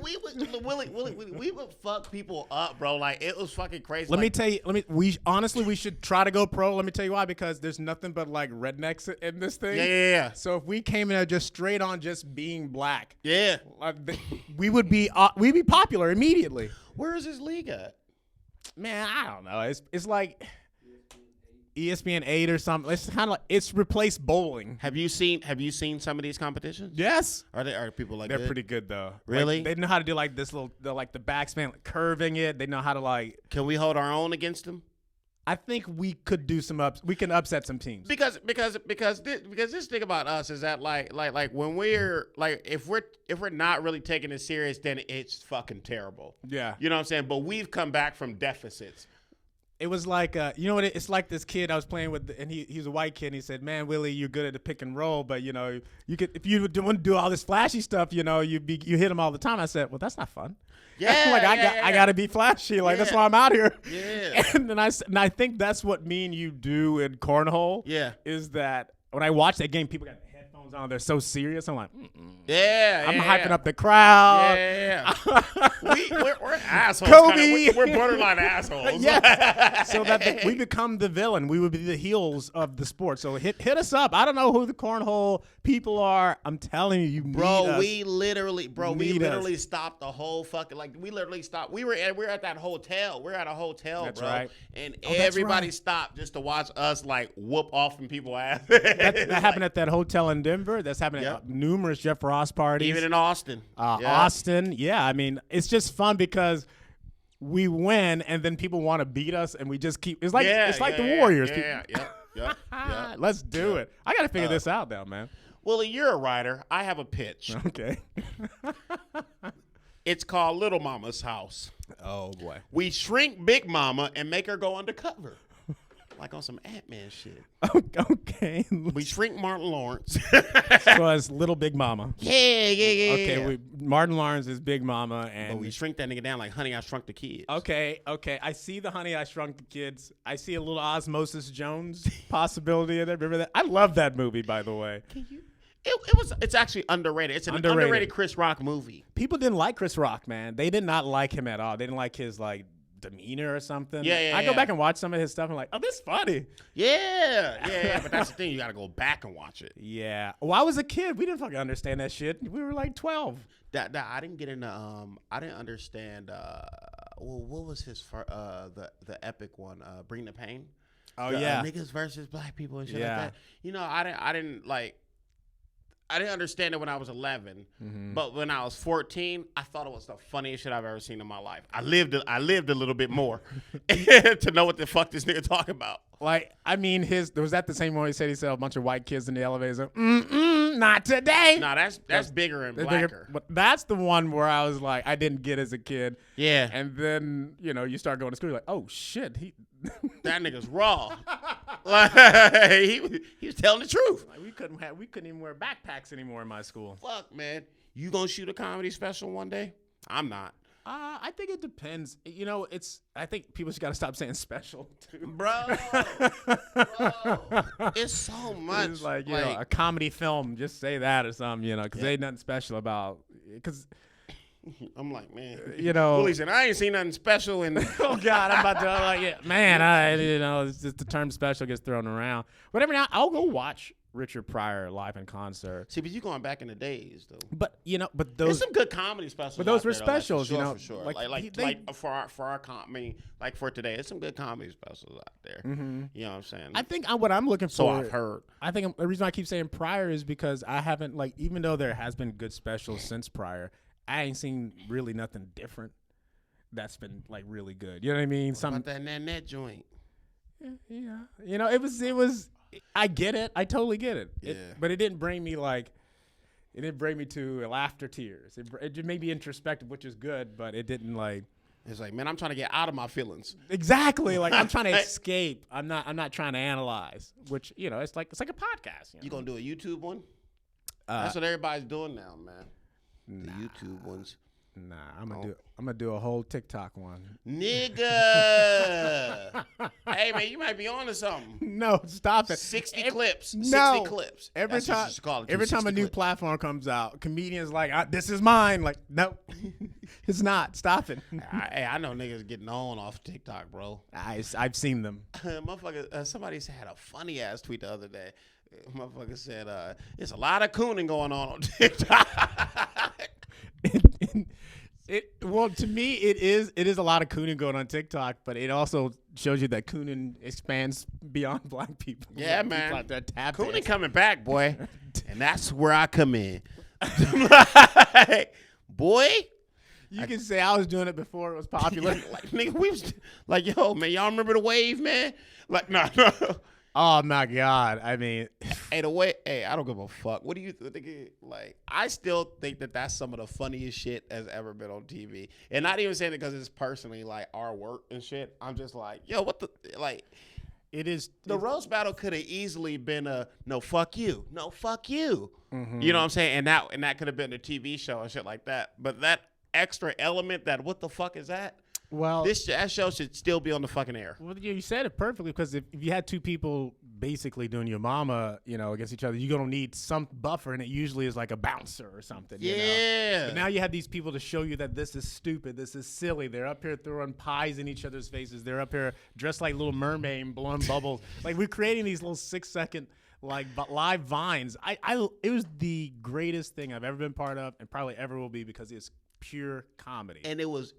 [SPEAKER 1] we would fuck people up, bro. Like, it was fucking crazy.
[SPEAKER 3] Let me tell you. We should try to go pro. Let me tell you why. Because there's nothing but like rednecks in this thing.
[SPEAKER 1] Yeah.
[SPEAKER 3] So if we came in there just straight on just being black, we would be popular immediately.
[SPEAKER 1] Where is this league at?
[SPEAKER 3] Man, I don't know. It's like ESPN 8 or something. It's kind of like it's replaced bowling.
[SPEAKER 1] Have you seen some of these competitions?
[SPEAKER 3] Yes.
[SPEAKER 1] Are people like
[SPEAKER 3] they're pretty good though?
[SPEAKER 1] Really?
[SPEAKER 3] Like, they know how to do like this little like the backspin, like curving it. They know how to like.
[SPEAKER 1] Can we hold our own against them?
[SPEAKER 3] I think we could do we can upset some teams.
[SPEAKER 1] Because this thing about us is that like when we're like if we're not really taking it serious, then it's fucking terrible.
[SPEAKER 3] Yeah.
[SPEAKER 1] You know what I'm saying? But we've come back from deficits.
[SPEAKER 3] It was like, you know what? It's like this kid I was playing with, and he's a white kid. And he said, "Man, Willie, you're good at the pick and roll, but you know, you could if you want to do all this flashy stuff, you know, you hit him all the time." I said, "Well, that's not fun."
[SPEAKER 1] Yeah,
[SPEAKER 3] like I got to be flashy. Like that's why I'm out here.
[SPEAKER 1] Yeah.
[SPEAKER 3] And then I think that's what me and you do in Cornhole.
[SPEAKER 1] Yeah.
[SPEAKER 3] Is that when I watch that game, people got headphones on, they're so serious. I'm like,
[SPEAKER 1] I'm
[SPEAKER 3] hyping up the crowd.
[SPEAKER 1] Yeah. we're assholes.
[SPEAKER 3] Kobe.
[SPEAKER 1] We're borderline assholes.
[SPEAKER 3] Yeah. So that we become the villain. We would be the heels of the sport. So hit us up. I don't know who the Cornhole people are. I'm telling you,
[SPEAKER 1] we literally stopped the whole fucking we literally stopped. We're at that hotel. We're at a hotel,
[SPEAKER 3] that's
[SPEAKER 1] bro.
[SPEAKER 3] Right.
[SPEAKER 1] And everybody stopped just to watch us like whoop off from people's ass.
[SPEAKER 3] that happened at that hotel in Denver. That's happened at numerous Jeff Ross parties.
[SPEAKER 1] Even in Austin.
[SPEAKER 3] Austin. Yeah. I mean, it's just fun because we win and then people want to beat us and we just keep it's like the Warriors.
[SPEAKER 1] Yeah.
[SPEAKER 3] Let's do it. I gotta figure this out now, man.
[SPEAKER 1] Willie, you're a writer. I have a pitch.
[SPEAKER 3] Okay.
[SPEAKER 1] It's called Little Mama's House.
[SPEAKER 3] Oh boy.
[SPEAKER 1] We shrink Big Mama and make her go undercover. Like on some Ant-Man shit.
[SPEAKER 3] Okay.
[SPEAKER 1] We shrink Martin Lawrence.
[SPEAKER 3] So as Little Big Mama.
[SPEAKER 1] Yeah.
[SPEAKER 3] Okay, Martin Lawrence is Big Mama, and
[SPEAKER 1] but we shrink that nigga down like Honey, I Shrunk the Kids.
[SPEAKER 3] Okay. I see the Honey, I Shrunk the Kids. I see a little Osmosis Jones possibility in there. Remember that? I love that movie, by the way.
[SPEAKER 1] It's actually underrated. It's an underrated Chris Rock movie.
[SPEAKER 3] People didn't like Chris Rock, man. They did not like him at all. They didn't like his like demeanor or something. I go back and watch some of his stuff and I'm like, oh, this is funny.
[SPEAKER 1] Yeah. But that's the thing. You got to go back and watch it.
[SPEAKER 3] Yeah. Well, I was a kid. We didn't fucking understand that shit. We were like 12.
[SPEAKER 1] That I didn't get into. I didn't understand. What was his the epic one? Bring the Pain.
[SPEAKER 3] Oh
[SPEAKER 1] niggas versus black people and shit like that. You know, I didn't understand it when I was 11, but when I was 14, I thought it was the funniest shit I've ever seen in my life. I lived a little bit more to know what the fuck this nigga talking about.
[SPEAKER 3] Like, I mean, was that the same one he said a bunch of white kids in the elevator? Not today.
[SPEAKER 1] No, that's bigger and blacker.
[SPEAKER 3] But that's the one where I was like, I didn't get as a kid.
[SPEAKER 1] Yeah.
[SPEAKER 3] And then, you start going to school, you're like, oh, shit.
[SPEAKER 1] That nigga's raw. Like, he was telling the truth.
[SPEAKER 3] Like, we couldn't even wear backpacks anymore in my school.
[SPEAKER 1] Fuck, man. You gonna shoot a comedy special one day? I'm not.
[SPEAKER 3] I think it depends. I think people just got to stop saying special, too.
[SPEAKER 1] Bro. It's so much.
[SPEAKER 3] It's like, a comedy film, just say that or something, because there ain't nothing special about because
[SPEAKER 1] I'm like, man.
[SPEAKER 3] Willie
[SPEAKER 1] said, I ain't seen nothing special in
[SPEAKER 3] oh God, I'm about to man, it's just the term special gets thrown around. But every now I'll go watch Richard Pryor live in concert.
[SPEAKER 1] See, but you going back in the days though.
[SPEAKER 3] But those
[SPEAKER 1] there's some good comedy specials.
[SPEAKER 3] But those were
[SPEAKER 1] there,
[SPEAKER 3] specials,
[SPEAKER 1] for sure. Like for our comedy, like for today, there's some good comedy specials out there.
[SPEAKER 3] Mm-hmm.
[SPEAKER 1] You know what I'm saying?
[SPEAKER 3] I think what I'm looking for.
[SPEAKER 1] So I've heard.
[SPEAKER 3] I think the reason I keep saying Pryor is because I haven't even though there has been good specials since Pryor, I ain't seen really nothing different that's been really good. You know what I mean?
[SPEAKER 1] What about that net joint?
[SPEAKER 3] Yeah. It was. I get it. I totally get it. But it didn't bring me to laughter tears. It just made me introspective, which is good, but it didn't
[SPEAKER 1] It's like, man, I'm trying to get out of my feelings.
[SPEAKER 3] Exactly. I'm trying to escape. I'm not trying to analyze, which, it's like a podcast.
[SPEAKER 1] You gonna do a YouTube one? That's what everybody's doing now, man. The YouTube ones.
[SPEAKER 3] Nah, I'm gonna do a whole TikTok one.
[SPEAKER 1] Nigga. Hey, man, you might be on to something.
[SPEAKER 3] No, stop it.
[SPEAKER 1] 60 clips. 60
[SPEAKER 3] No.
[SPEAKER 1] clips.
[SPEAKER 3] Every
[SPEAKER 1] That's what you should call it,
[SPEAKER 3] time
[SPEAKER 1] 60
[SPEAKER 3] a new
[SPEAKER 1] clips.
[SPEAKER 3] platform comes out, comedians like, this is mine. Like, no, it's not. Stop it.
[SPEAKER 1] Hey, I know niggas getting on off TikTok, bro.
[SPEAKER 3] I've seen them.
[SPEAKER 1] Motherfucker, somebody had a funny ass tweet the other day. Motherfucker said, "There's a lot of cooning going on TikTok."
[SPEAKER 3] Well, to me, it is a lot of cooning going on TikTok, but it also shows you that cooning expands beyond black people.
[SPEAKER 1] Yeah,
[SPEAKER 3] Black
[SPEAKER 1] man.
[SPEAKER 3] people out there tap
[SPEAKER 1] Cooning
[SPEAKER 3] dancing.
[SPEAKER 1] coming back, boy, and that's where I come in. Boy,
[SPEAKER 3] You can say I was doing it before it was popular.
[SPEAKER 1] like nigga, we was like, yo, man, y'all remember the wave, man? Like, no.
[SPEAKER 3] Oh my God! I mean,
[SPEAKER 1] Hey, the way, I don't give a fuck. What do you think? Like, I still think that that's some of the funniest shit that's ever been on TV. And not even saying it because it's personally like our work and shit. I'm just like, yo, what the, like,
[SPEAKER 3] it is
[SPEAKER 1] the roast battle could have easily been a no, fuck you. No, fuck you.
[SPEAKER 3] Mm-hmm.
[SPEAKER 1] You know what I'm saying? And that could have been a TV show and shit like that. But that extra element, that what the fuck is that?
[SPEAKER 3] well.
[SPEAKER 1] That show should still be on the fucking air.
[SPEAKER 3] Well, you said it perfectly, because if you had two people basically doing your mama, against each other, you're gonna need some buffer, and it usually is like a bouncer or something.
[SPEAKER 1] Yeah.
[SPEAKER 3] But now you have these people to show you that this is stupid, this is silly. They're up here throwing pies in each other's faces. They're up here dressed like Little Mermaid and blowing bubbles. Like, we're creating these little 6-second like live vines. It was the greatest thing I've ever been part of, and probably ever will be, because it's pure comedy.
[SPEAKER 1] And it was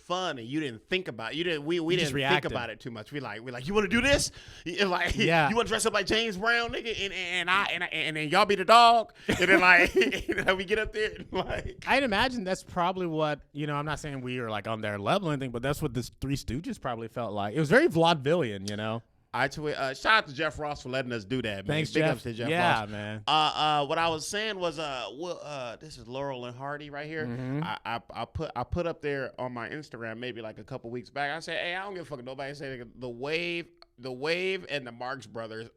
[SPEAKER 1] fun, and you didn't think about it. We
[SPEAKER 3] just
[SPEAKER 1] didn't think
[SPEAKER 3] reacted.
[SPEAKER 1] about it too much. We like you want to do this? Like,
[SPEAKER 3] Yeah.
[SPEAKER 1] You want to dress up like James Brown, nigga, and then y'all be the dog, and then like we get up there and like.
[SPEAKER 3] I'd imagine that's probably what, I'm not saying we are like on their level or anything, but that's what the Three Stooges probably felt like. It was very vaudevillian,
[SPEAKER 1] I tweet. Shout out to Jeff Ross for letting us do that, man.
[SPEAKER 3] Thanks,
[SPEAKER 1] Big
[SPEAKER 3] Jeff.
[SPEAKER 1] ups to Jeff
[SPEAKER 3] Yeah,
[SPEAKER 1] Ross.
[SPEAKER 3] man.
[SPEAKER 1] What I was saying was, this is Laurel and Hardy right here.
[SPEAKER 3] Mm-hmm.
[SPEAKER 1] I put up there on my Instagram maybe like a couple weeks back. I said, hey, I don't give a fuck. Nobody say the Wave, and the Marx Brothers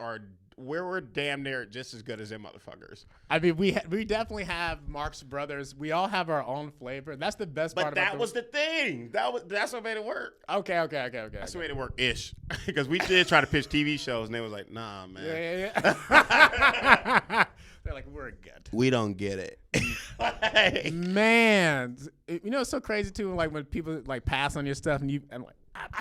[SPEAKER 1] we're damn near just as good as them motherfuckers.
[SPEAKER 3] I mean, we definitely have Marx Brothers. We all have our own flavor. That's the best part
[SPEAKER 1] But
[SPEAKER 3] about
[SPEAKER 1] that was the thing. That's what made it work.
[SPEAKER 3] Okay.
[SPEAKER 1] That's what made it work ish. Because we did try to pitch TV shows, and they was like, nah, man.
[SPEAKER 3] Yeah. They're like, we're good.
[SPEAKER 1] We don't get it.
[SPEAKER 3] Man, it's so crazy too. Like, when people like pass on your stuff, and like,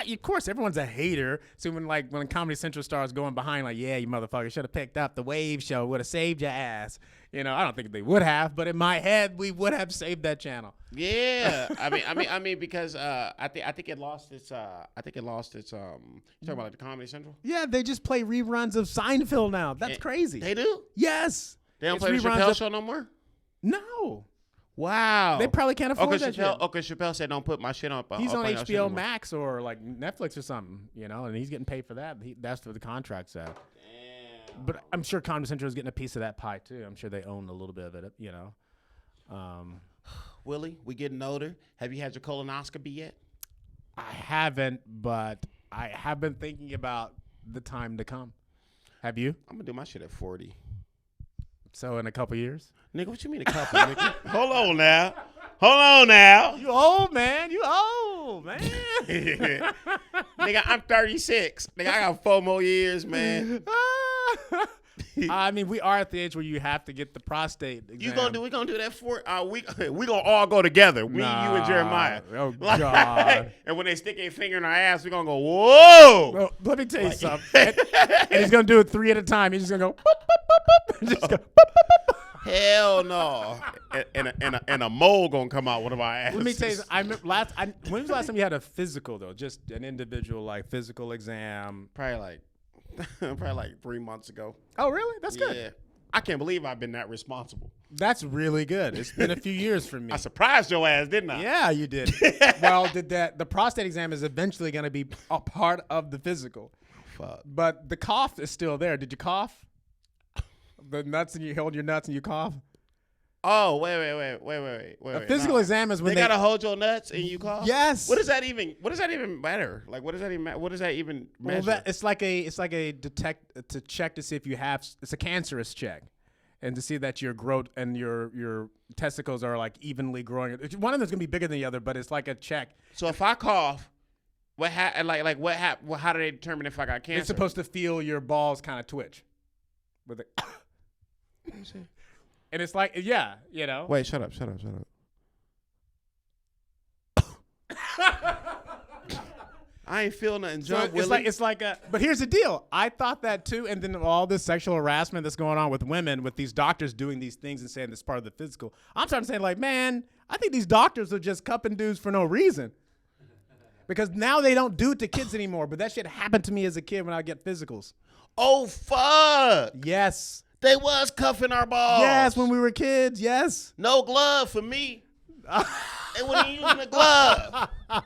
[SPEAKER 3] of course, everyone's a hater. So when Comedy Central starts going behind, like, yeah, you motherfucker should have picked up the Wave show, would have saved your ass. I don't think they would have, but in my head, we would have saved that channel.
[SPEAKER 1] Yeah, I mean, because I think it lost its. You talking about like the Comedy Central?
[SPEAKER 3] Yeah, they just play reruns of Seinfeld now. That's crazy.
[SPEAKER 1] They do.
[SPEAKER 3] Yes.
[SPEAKER 1] They don't
[SPEAKER 3] It's
[SPEAKER 1] play the
[SPEAKER 3] reruns
[SPEAKER 1] Chappelle
[SPEAKER 3] of-
[SPEAKER 1] show no more.
[SPEAKER 3] No.
[SPEAKER 1] Wow.
[SPEAKER 3] They probably can't afford that shit.
[SPEAKER 1] Chappelle said, "Don't put my shit up."
[SPEAKER 3] He's on
[SPEAKER 1] up your shit no
[SPEAKER 3] HBO
[SPEAKER 1] more."
[SPEAKER 3] Max or like Netflix or something, and he's getting paid for that. That's what the contract said.
[SPEAKER 1] Damn.
[SPEAKER 3] But I'm sure Comedy Central is getting a piece of that pie too. I'm sure they own a little bit of it,
[SPEAKER 1] Willie, we getting older. Have you had your colonoscopy yet?
[SPEAKER 3] I haven't, but I have been thinking about the time to come. Have you?
[SPEAKER 1] I'm gonna do my shit at 40.
[SPEAKER 3] So in a couple years?
[SPEAKER 1] Nigga, what you mean a couple? Nigga? Hold on now.
[SPEAKER 3] You old, man. You old, man.
[SPEAKER 1] Nigga, I'm 36. Nigga, I got 4 more years, man.
[SPEAKER 3] I mean, we are at the age where you have to get the prostate exam.
[SPEAKER 1] We gonna do that for we gonna all go together. You and Jeremiah.
[SPEAKER 3] Oh God.
[SPEAKER 1] And when they stick a finger in our ass, we gonna go, whoa.
[SPEAKER 3] Well, let me tell you something. And he's gonna do it 3 at a time. He's just gonna go. Boop, boop, boop, boop. Just go. Boop, boop, boop.
[SPEAKER 1] Hell no. And a mole gonna come out one of our asses.
[SPEAKER 3] Let me tell you, when was the last time you had a physical though? Just an individual like physical exam?
[SPEAKER 1] Probably like 3 months ago.
[SPEAKER 3] Oh, really? That's good.
[SPEAKER 1] Yeah. I can't believe I've been that responsible.
[SPEAKER 3] That's really good. It's been a few years for me.
[SPEAKER 1] I surprised your ass, didn't I?
[SPEAKER 3] Yeah, you did. Well, the prostate exam is eventually going to be a part of the physical.
[SPEAKER 1] Fuck.
[SPEAKER 3] But the cough is still there. Did you cough? The nuts, and you hold your nuts and you cough?
[SPEAKER 1] Oh, wait.
[SPEAKER 3] A physical exam is when
[SPEAKER 1] they gotta hold your nuts and you cough.
[SPEAKER 3] Yes.
[SPEAKER 1] What does that even matter? Like, what does that even? What does that even measure?
[SPEAKER 3] Well, it's like a to check to see if you have. It's a cancerous check. and to see that your growth and your testicles are like evenly growing. One of them's gonna be bigger than the other, but it's like a check.
[SPEAKER 1] So if I cough, what what happened? How do they determine if I got cancer?
[SPEAKER 3] It's supposed to feel your balls kind of twitch. With it. And it's like, yeah, you know.
[SPEAKER 1] Wait, shut up. I ain't feel nothing, John.
[SPEAKER 3] So it's like but here's the deal. I thought that too, and then all this sexual harassment that's going on with women, with these doctors doing these things and saying this part of the physical. I'm starting to say, like, man, I think these doctors are just cupping dudes for no reason. Because now they don't do it to kids anymore, but that shit happened to me as a kid when I get physicals.
[SPEAKER 1] Oh, fuck.
[SPEAKER 3] Yes.
[SPEAKER 1] They was cuffing our balls.
[SPEAKER 3] Yes, when we were kids, yes.
[SPEAKER 1] No glove for me. They wasn't using a glove. He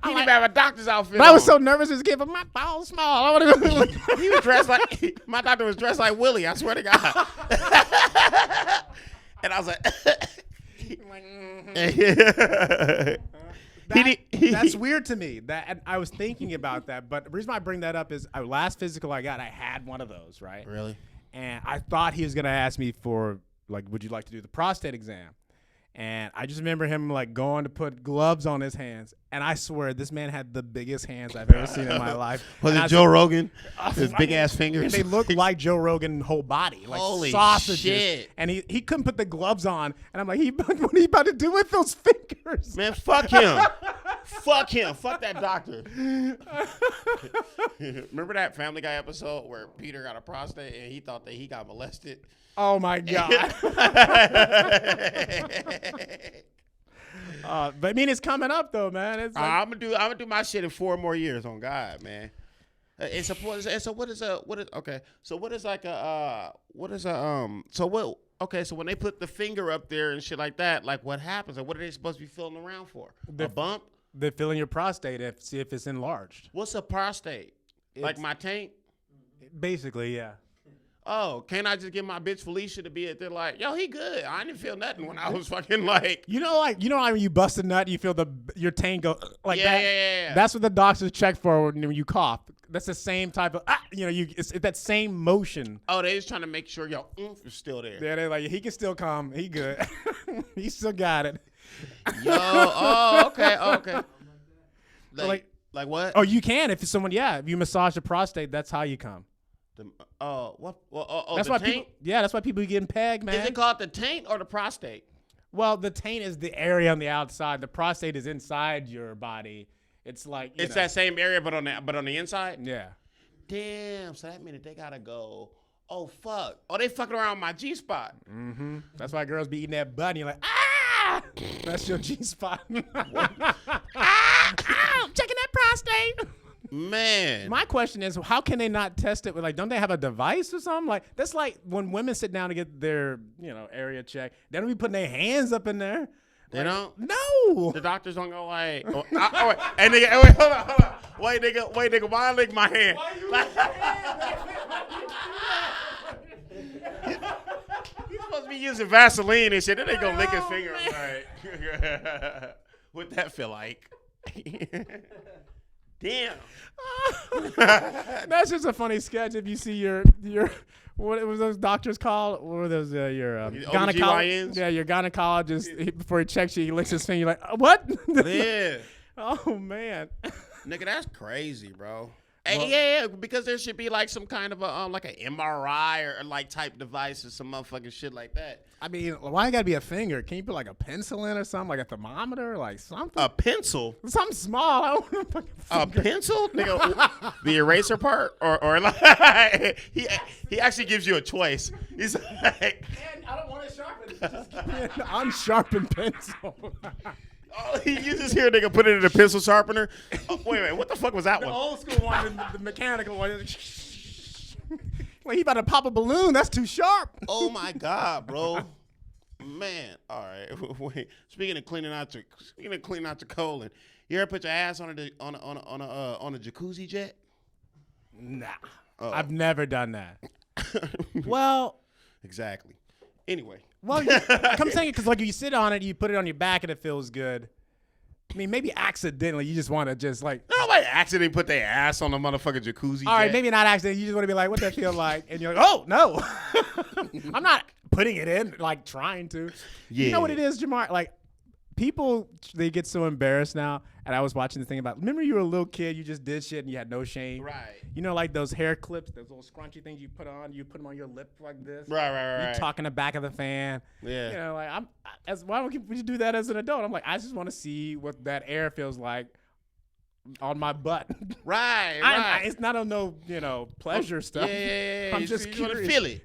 [SPEAKER 1] didn't even have a doctor's outfit.
[SPEAKER 3] But I was so nervous as a kid, but my balls small. I want to
[SPEAKER 1] He was dressed like, my doctor was dressed like Willie, I swear to God. And I was like,
[SPEAKER 3] That's weird to me. That I was thinking about that, but the reason why I bring that up is our last physical I got, I had one of those, right?
[SPEAKER 1] Really?
[SPEAKER 3] And I thought he was gonna ask me for, like, would you like to do the prostate exam? And I just remember him like going to put gloves on his hands, and I swear this man had the biggest hands I've ever seen in my life.
[SPEAKER 1] Was it Joe Rogan? His big ass fingers.
[SPEAKER 3] They looked like Joe Rogan's whole body, like
[SPEAKER 1] holy
[SPEAKER 3] sausages.
[SPEAKER 1] Shit.
[SPEAKER 3] And he couldn't put the gloves on, and I'm like, what are you about to do with those fingers?
[SPEAKER 1] Man, fuck him. Fuck him. Fuck that doctor. Remember that Family Guy episode where Peter got a prostate and he thought that he got molested?
[SPEAKER 3] Oh my God. But I mean, it's coming up though, man. It's like,
[SPEAKER 1] I'm gonna do my shit in 4 more years on God, man. So what is when they put the finger up there and shit like that, like what happens? Or what are they supposed to be feeling around for? A bump?
[SPEAKER 3] They're feeling your prostate to see if it's enlarged.
[SPEAKER 1] What's a prostate? Like my taint?
[SPEAKER 3] Basically, yeah.
[SPEAKER 1] Oh, can't I just get my bitch Felicia to be at there like, yo, he good. I didn't feel nothing when I was fucking like.
[SPEAKER 3] You know how when you bust a nut, you feel your taint go like that?
[SPEAKER 1] Yeah.
[SPEAKER 3] That's what the doctors check for when you cough. That's the same type of, it's that same motion.
[SPEAKER 1] Oh, they just trying to make sure your oomph is still there.
[SPEAKER 3] Yeah, they're like, he can still come. He good. He still got it.
[SPEAKER 1] Okay. Like what?
[SPEAKER 3] Oh, you can if you massage the prostate, that's how you come.
[SPEAKER 1] That's
[SPEAKER 3] why
[SPEAKER 1] taint?
[SPEAKER 3] That's why people getting pegged, man.
[SPEAKER 1] Is it called the taint or the prostate?
[SPEAKER 3] Well, the taint is the area on the outside. The prostate is inside your body. It's like
[SPEAKER 1] it's that same area, but on the inside.
[SPEAKER 3] Yeah.
[SPEAKER 1] Damn. So that means that they gotta go. Oh fuck. Oh, they fucking around with my G spot.
[SPEAKER 3] Mm-hmm. That's why girls be eating that butt. And you're like, ah, that's your G spot. I'm checking that prostate.
[SPEAKER 1] Man,
[SPEAKER 3] my question is, how can they not test it with, like, don't they have a device or something? Like, that's like when women sit down to get their, area checked, they don't be putting their hands up in there.
[SPEAKER 1] They don't?
[SPEAKER 3] No.
[SPEAKER 1] The doctors don't go like, wait, and nigga, wait, hold on. Wait, nigga, why I lick my hand? Why you lick your hand? He's supposed to be using Vaseline and shit. Then they gonna lick his finger. Right. What'd that feel like? Damn.
[SPEAKER 3] That's just a funny sketch. If you see your what was those doctors called? What were those your gynecologist? Yeah, your gynecologist. Before he checks you, he licks his finger. You're like, what?
[SPEAKER 1] Yeah.
[SPEAKER 3] Oh man.
[SPEAKER 1] Nigga, that's crazy, bro. Yeah, because there should be like some kind of a like an MRI or like type device or some motherfucking shit like that.
[SPEAKER 3] I mean, why it gotta be a finger? Can you put like a pencil in or something, like a thermometer, like something?
[SPEAKER 1] A pencil?
[SPEAKER 3] Something small. I don't want
[SPEAKER 1] a pencil, nigga. The eraser part, or like he actually gives you a choice. He's like,
[SPEAKER 3] I don't want to sharpen. Just give me an unsharpened pencil.
[SPEAKER 1] Oh, he uses here, nigga, put it in a pencil sharpener. Oh, wait a minute, what the fuck was that one?
[SPEAKER 3] The old school one, the mechanical one. Well, he about to pop a balloon. That's too sharp.
[SPEAKER 1] Oh my God, bro. Man, all right. Wait. Speaking of cleaning out your colon, you ever put your ass on a jacuzzi jet?
[SPEAKER 3] Nah, I've never done that.
[SPEAKER 1] Well, exactly. Anyway.
[SPEAKER 3] Well, I'm saying it because like you sit on it, you put it on your back, and it feels good. I mean, maybe accidentally. You just want to just like.
[SPEAKER 1] Nobody accidentally put their ass on the motherfucking jacuzzi.
[SPEAKER 3] All right, maybe not accidentally. You just want to be like, what that feel like? And you're like, oh, no. I'm not putting it in, like trying to.
[SPEAKER 1] Yeah.
[SPEAKER 3] You know what it is, Jamar? Like, people, they get so embarrassed now. And I was watching the thing about, remember you were a little kid, you just did shit and you had no shame.
[SPEAKER 1] Right.
[SPEAKER 3] You know, like those hair clips, those little scrunchy things you put them on your lip like this.
[SPEAKER 1] Right.
[SPEAKER 3] You talk in the back of the fan.
[SPEAKER 1] Yeah.
[SPEAKER 3] You know, like why don't we do that as an adult? I'm like, I just want to see what that air feels like on my butt.
[SPEAKER 1] Right.
[SPEAKER 3] It's not on no, pleasure stuff.
[SPEAKER 1] Yeah.
[SPEAKER 3] I'm just curious.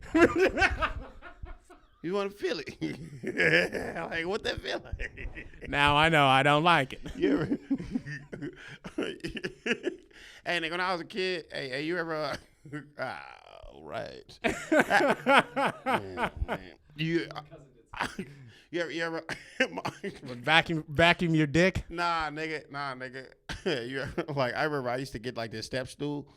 [SPEAKER 1] You want to feel it. You want to feel it. Like, what that feel like?
[SPEAKER 3] Now I know I don't like it.
[SPEAKER 1] You ever? Hey, nigga, when I was a kid, hey, you ever? Right. Man. You ever?
[SPEAKER 3] Vacuum your dick?
[SPEAKER 1] Nah, nigga. You ever, like, I remember I used to get like this step stool.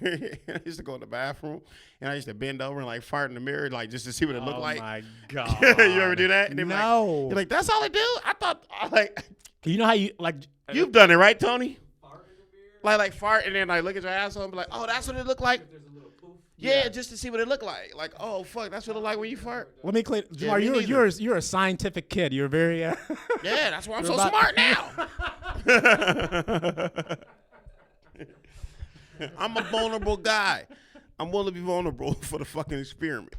[SPEAKER 1] I used to go in the bathroom and I used to bend over and like fart in the mirror, like just to see what it looked like.
[SPEAKER 3] Oh my God.
[SPEAKER 1] You ever do that? And
[SPEAKER 3] No.
[SPEAKER 1] You're like, that's all I do? I thought, like.
[SPEAKER 3] You know how you, like.
[SPEAKER 1] You've done it, right, Tony? Fart in the mirror? Like fart and then like look at your asshole and be like, oh, that's what it looked like? Yeah, just to see what it looked like. Like, oh, fuck, that's what it looked like when you fart.
[SPEAKER 3] Let me clean.
[SPEAKER 1] Yeah,
[SPEAKER 3] Jamar, you're a scientific kid. You're very.
[SPEAKER 1] Yeah, that's why I'm so smart now. I'm a vulnerable guy. I'm willing to be vulnerable for the fucking experiment.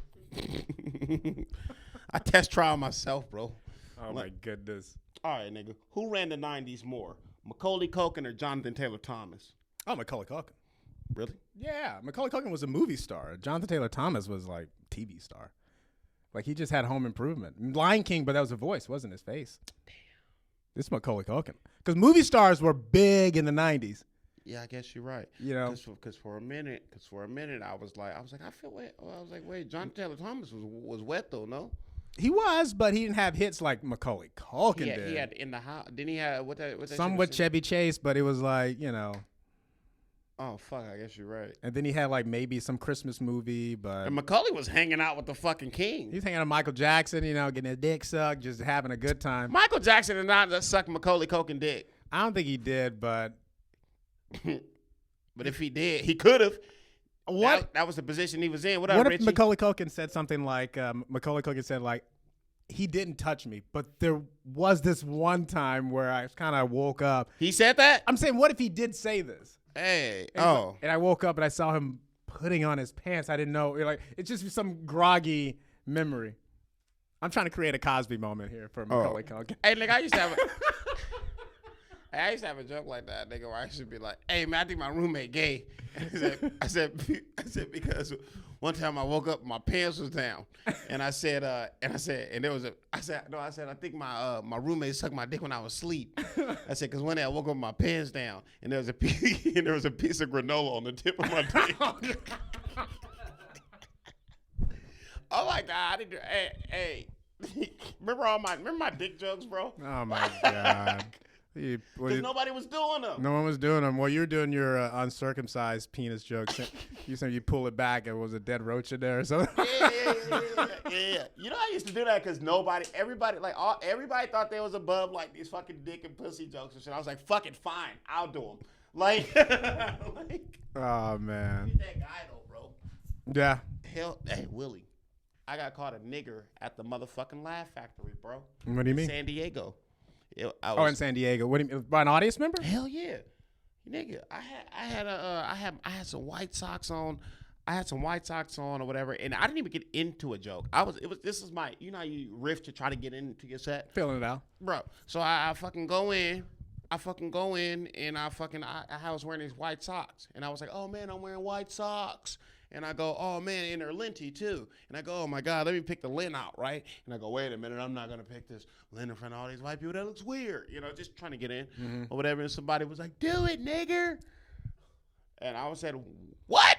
[SPEAKER 1] I test trial myself, bro.
[SPEAKER 3] Oh, my goodness.
[SPEAKER 1] All right, nigga. Who ran the 90s more? Macaulay Culkin or Jonathan Taylor Thomas?
[SPEAKER 3] Oh, Macaulay Culkin.
[SPEAKER 1] Really?
[SPEAKER 3] Yeah. Macaulay Culkin was a movie star. Jonathan Taylor Thomas was like TV star. Like he just had Home Improvement. Lion King, but that was a voice, wasn't his face. Damn. This is Macaulay Culkin. Because movie stars were big in the 90s.
[SPEAKER 1] Yeah, I guess you're right.
[SPEAKER 3] You know,
[SPEAKER 1] because for a minute, I was like, I feel wet. I was like, wait, Jonathan Taylor Thomas was wet though, no?
[SPEAKER 3] He was, but he didn't have hits like Macaulay Culkin did.
[SPEAKER 1] He had In the House. Didn't he have what that?
[SPEAKER 3] Some with Chevy Chase, but it was like
[SPEAKER 1] Oh fuck, I guess you're right.
[SPEAKER 3] And then he had like maybe some Christmas movie, but
[SPEAKER 1] and Macaulay was hanging out with the fucking king.
[SPEAKER 3] He's hanging out with Michael Jackson, getting his dick sucked, just having a good time.
[SPEAKER 1] Michael Jackson did not just suck Macaulay Culkin dick.
[SPEAKER 3] I don't think he did, but
[SPEAKER 1] but if he did, he could have.
[SPEAKER 3] What?
[SPEAKER 1] That was the position he was in. What
[SPEAKER 3] if
[SPEAKER 1] Richie?
[SPEAKER 3] Macaulay Culkin said something like, he didn't touch me, but there was this one time where I kind of woke up.
[SPEAKER 1] He said that?
[SPEAKER 3] I'm saying, what if he did say this?
[SPEAKER 1] Hey,
[SPEAKER 3] and I woke up and I saw him putting on his pants. I didn't know. It's just some groggy memory. I'm trying to create a Cosby moment here for Macaulay Culkin.
[SPEAKER 1] Hey, nigga, I used to have a joke like that, nigga, where I should be like, hey, man, I think my roommate gay. I said because one time I woke up, my pants was down. And I said, I think my roommate sucked my dick when I was asleep. I said, because one day I woke up with my pants down and there was a piece of granola on the tip of my dick. Oh my God. Hey. Remember my dick jokes, bro?
[SPEAKER 3] Oh my God.
[SPEAKER 1] Because nobody was doing them.
[SPEAKER 3] No one was doing them. Well, you're doing your uncircumcised penis jokes. You said you pull it back and was a dead roach in there or something?
[SPEAKER 1] Yeah. You know, I used to do that because everybody thought they was above like these fucking dick and pussy jokes and shit. I was like, fuck it, fine, I'll do them.
[SPEAKER 3] Oh man.
[SPEAKER 1] He's that guy though, bro.
[SPEAKER 3] Yeah.
[SPEAKER 1] Hell, hey Willie, I got caught a nigger at the motherfucking Laugh Factory, bro.
[SPEAKER 3] What do you mean?
[SPEAKER 1] San Diego.
[SPEAKER 3] In San Diego. What do you mean? By an audience member?
[SPEAKER 1] Hell yeah, nigga. I had some White Sox on. I had some White Sox on or whatever, and I didn't even get into a joke. This is my, how you riff to try to get into your set.
[SPEAKER 3] Filling it out,
[SPEAKER 1] bro. So I fucking go in. And I was wearing these white socks, and I was like, oh man, I'm wearing white socks. And I go, oh man, and they're linty too. And I go, oh my God, let me pick the lint out, right? And I go, wait a minute, I'm not gonna pick this lint in front of all these white people. That looks weird, just trying to get in or whatever. And somebody was like, do it, nigger. And I said, what?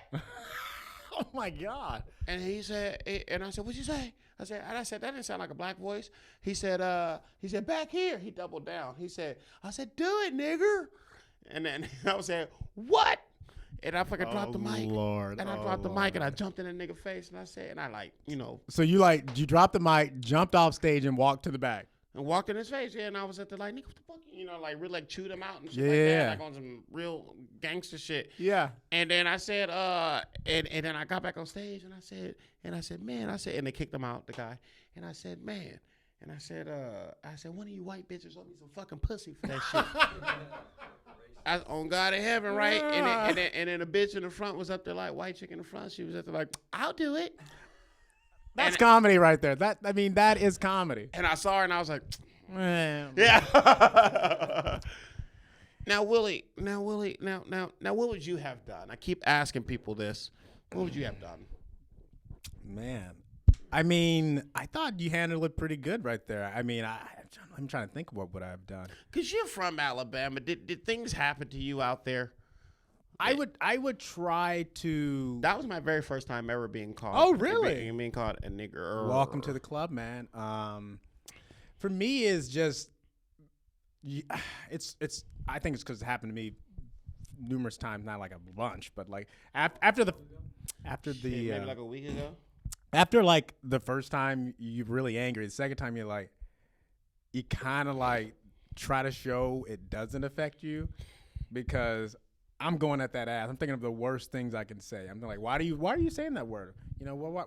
[SPEAKER 3] Oh my God.
[SPEAKER 1] And he said, and I said, what'd you say? I said, that didn't sound like a black voice. He said, back here. He doubled down. I said, do it, nigger. And then I was saying, what? And I fucking dropped the mic.
[SPEAKER 3] Lord.
[SPEAKER 1] And I dropped the mic and I jumped in that nigga face and I said, and I
[SPEAKER 3] So you dropped the mic, jumped off stage and walked to the back.
[SPEAKER 1] And walked in his face, and I was at the like, nigga, what the fuck, like really like chewed him out and shit like that, like on some real gangster shit.
[SPEAKER 3] Yeah.
[SPEAKER 1] And then I said, and then I got back on stage, and I said, man, and they kicked him out, the guy, and I said, man, and I said, one of you white bitches owe me some fucking pussy for that shit. On God in heaven, right? And then the bitch in the front was up there like white chick in the front. She was up there like, I'll do it.
[SPEAKER 3] That's comedy right there. That is comedy.
[SPEAKER 1] And I saw her and I was like,
[SPEAKER 3] man.
[SPEAKER 1] Yeah. Now Willie, now what would you have done? I keep asking people this. What would you have done?
[SPEAKER 3] Man. I mean, I thought you handled it pretty good right there. I mean, I'm trying to think what would I have done.
[SPEAKER 1] Cause you're from Alabama. Did things happen to you out there?
[SPEAKER 3] I would try to.
[SPEAKER 1] That was my very first time ever being called.
[SPEAKER 3] Oh, really?
[SPEAKER 1] Being called a nigger.
[SPEAKER 3] Welcome to the club, man. For me, is just, it's. I think it's because it happened to me numerous times, not like a bunch, but like after the
[SPEAKER 1] maybe like a week ago.
[SPEAKER 3] After like the first time you're really angry, the second time you kind of like try to show it doesn't affect you, because I'm going at that ass. I'm thinking of the worst things I can say. I'm like, why are you saying that word?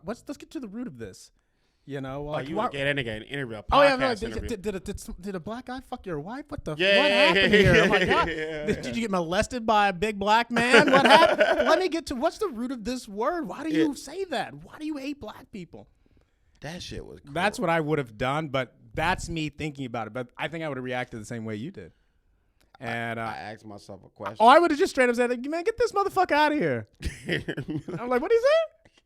[SPEAKER 3] Let's get to the root of this. You want
[SPEAKER 1] to get an interview?
[SPEAKER 3] Did a black guy fuck your wife? What happened here? Oh my God. Did you get molested by a big black man? What happened? Let me get to what's the root of this word. Why do you say that? Why do you hate black people?
[SPEAKER 1] That shit was cool.
[SPEAKER 3] That's what I would have done, but that's me thinking about it. But I think I would have reacted the same way you did. And
[SPEAKER 1] I asked myself a question.
[SPEAKER 3] I would have just straight up said, man, get this motherfucker out of here. I'm like, what did he say?